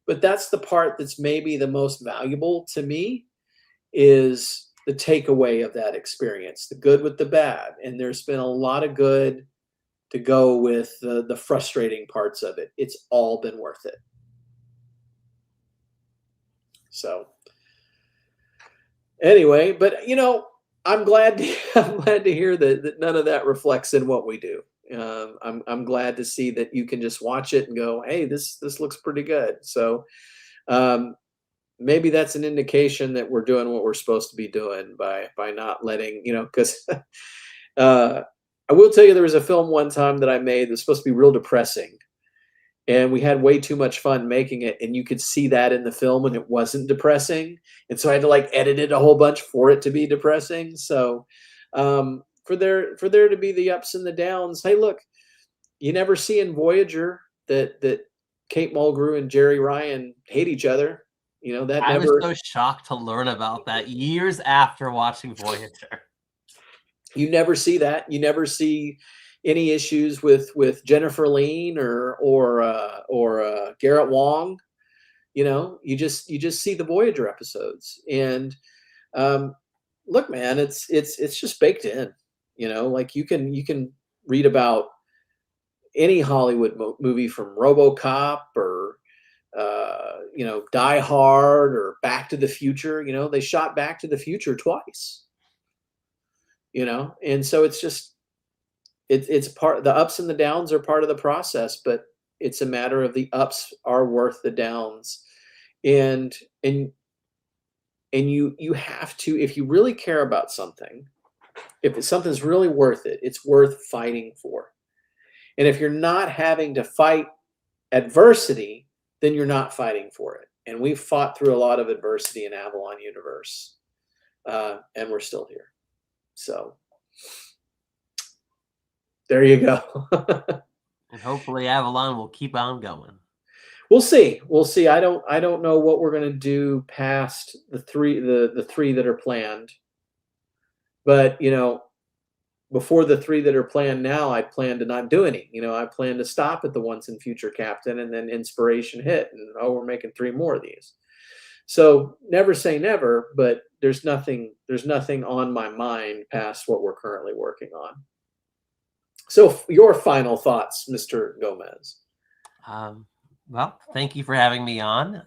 But that's the part that's maybe the most valuable to me, is the takeaway of that experience, the good with the bad. And there's been a lot of good to go with the frustrating parts of it. It's all been worth it. So anyway, but you know, I'm glad to hear that none of that reflects in what we do. I'm glad to see that you can just watch it and go, hey, this looks pretty good. So maybe that's an indication that we're doing what we're supposed to be doing by not letting, you know, because I will tell you, there was a film one time that I made that's supposed to be real depressing, and we had way too much fun making it, and you could see that in the film when it wasn't depressing, and so I had to like edit it a whole bunch for it to be depressing. So for there to be the ups and the downs, hey, look, you never see in Voyager that Kate Mulgrew and Jerry Ryan hate each other. You know, that I never. was so shocked to learn about that years after watching Voyager. You never see that. You never see any issues with Jennifer Lean or Garrett Wong. You know, you just see the Voyager episodes, and look, man, it's just baked in. You know, like you can read about any Hollywood movie from RoboCop or you know, Die Hard or Back to the Future. You know, they shot Back to the Future twice. You know, and so it's just it's part, the ups and the downs are part of the process, but it's a matter of the ups are worth the downs, and you have to, if you really care about something, if something's really worth it, it's worth fighting for. And if you're not having to fight adversity, then you're not fighting for it. And we've fought through a lot of adversity in Avalon Universe, and we're still here. So there you go. And hopefully Avalon will keep on going. We'll see. We'll see. I don't know what we're going to do past the three that are planned. But, you know, before the 3 that are planned now, I plan to not do any. You know, I plan to stop at the Once and Future Captain, and then inspiration hit, and we're making 3 more of these. So never say never, but there's nothing on my mind past what we're currently working on. So your final thoughts, Mr. Gomez. Well, thank you for having me on.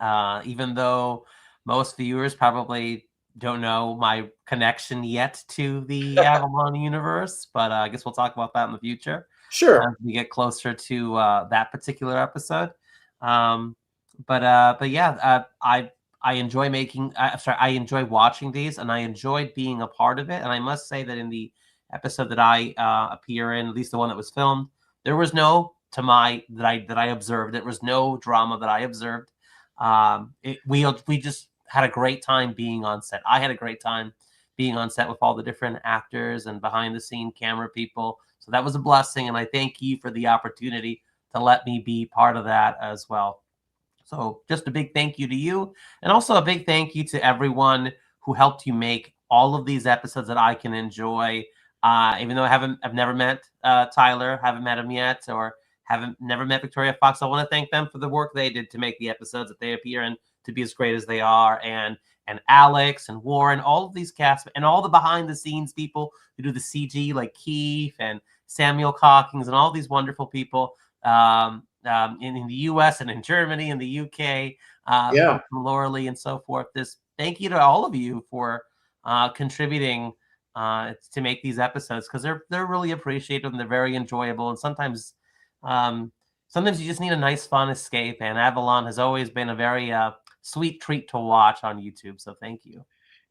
Even though most viewers probably don't know my connection yet to the Avalon universe, but I guess we'll talk about that in the future. Sure. As we get closer to that particular episode. But yeah, I enjoy making. I enjoy watching these, and I enjoyed being a part of it. And I must say that in the episode that I appear in, at least the one that was filmed, there was no, that I observed, there was no drama that I observed. We just had a great time being on set. I had a great time being on set with all the different actors and behind the scene camera people. So that was a blessing, and I thank you for the opportunity to let me be part of that as well. So just a big thank you to you, and also a big thank you to everyone who helped you make all of these episodes that I can enjoy. Even though I've never met Tyler, haven't met him yet, or never met Victoria Fox, I want to thank them for the work they did to make the episodes that they appear in to be as great as they are, and Alex and Warren, all of these cast, and all the behind the scenes people who do the CG, like Keith and Samuel Cockings, and all these wonderful people in the US and in Germany and the UK, from Laura Lee and so forth. Thank you to all of you for contributing to make these episodes, because they're really appreciated and they're very enjoyable. And sometimes you just need a nice, fun escape. And Avalon has always been a very sweet treat to watch on YouTube. So thank you.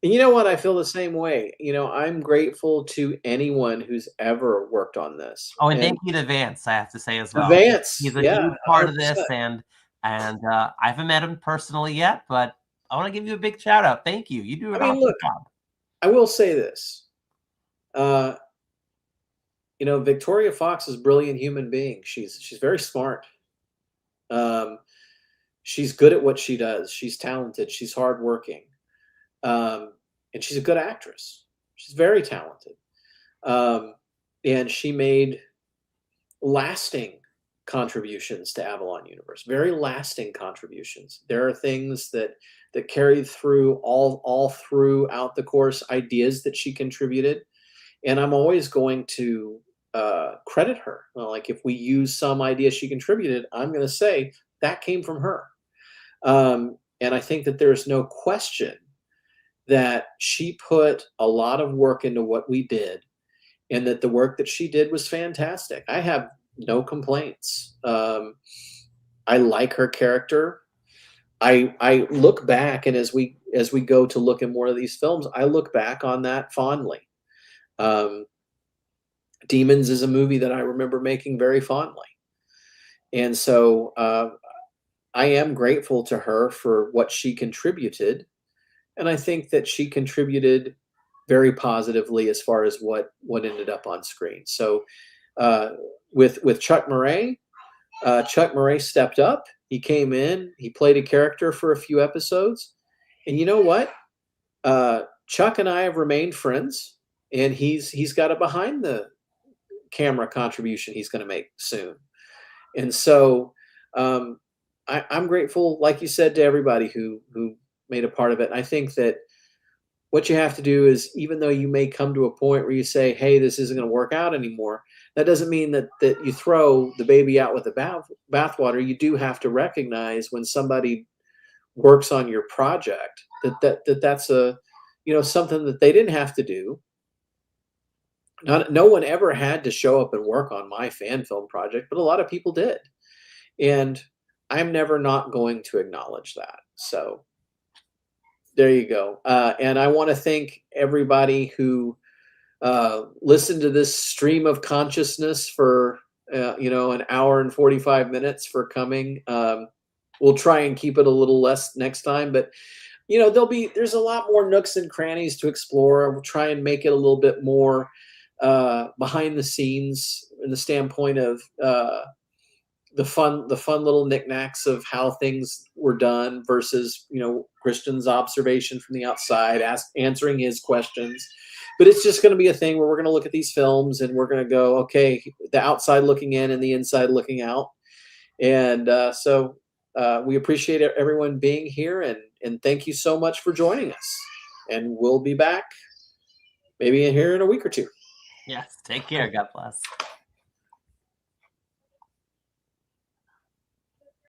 And you know what? I feel the same way. You know, I'm grateful to anyone who's ever worked on this. Oh, and thank you to Vance, I have to say as well. Vance, he's a huge part of this, and I haven't met him personally yet, but I want to give you a big shout out. Thank you. You do an awesome job. I will say this. You know, Victoria Fox is a brilliant human being. She's very smart. She's good at what she does. She's talented. She's hardworking. And she's a good actress. She's very talented. And she made lasting contributions to Avalon Universe, very lasting contributions. There are things that carried through all throughout the course, ideas that she contributed, and I'm always going to credit her. Well, like if we use some idea she contributed, I'm going to say that came from her. And I think that there's no question that she put a lot of work into what we did, and that the work that she did was fantastic. I have no complaints. I like her character. I look back, and as we go to look at more of these films, I look back on that fondly. Demons is a movie that I remember making very fondly. And so I am grateful to her for what she contributed. And I think that she contributed very positively as far as what ended up on screen. So with Chuck Murray stepped up. He came in, he played a character for a few episodes. And you know what? Chuck and I have remained friends, and he's got a behind the camera contribution he's going to make soon. And so I'm grateful, like you said, to everybody who made a part of it. And I think that what you have to do is, even though you may come to a point where you say, hey, this isn't going to work out anymore, that doesn't mean that you throw the baby out with the bathwater. You do have to recognize when somebody works on your project that's a, something that they didn't have to do. No one ever had to show up and work on my fan film project, but a lot of people did. And I'm never not going to acknowledge that. So there you go. And I want to thank everybody who listened to this stream of consciousness for, an hour and 45 minutes for coming. We'll try and keep it a little less next time, but there's a lot more nooks and crannies to explore. We'll try and make it a little bit more behind the scenes in the standpoint of the fun little knickknacks of how things were done versus, Christian's observation from the outside, answering his questions. But it's just going to be a thing where we're going to look at these films and we're going to go, okay, the outside looking in and the inside looking out. And so we appreciate everyone being here, and thank you so much for joining us. And we'll be back maybe here in a week or two. Yes, take care. God bless.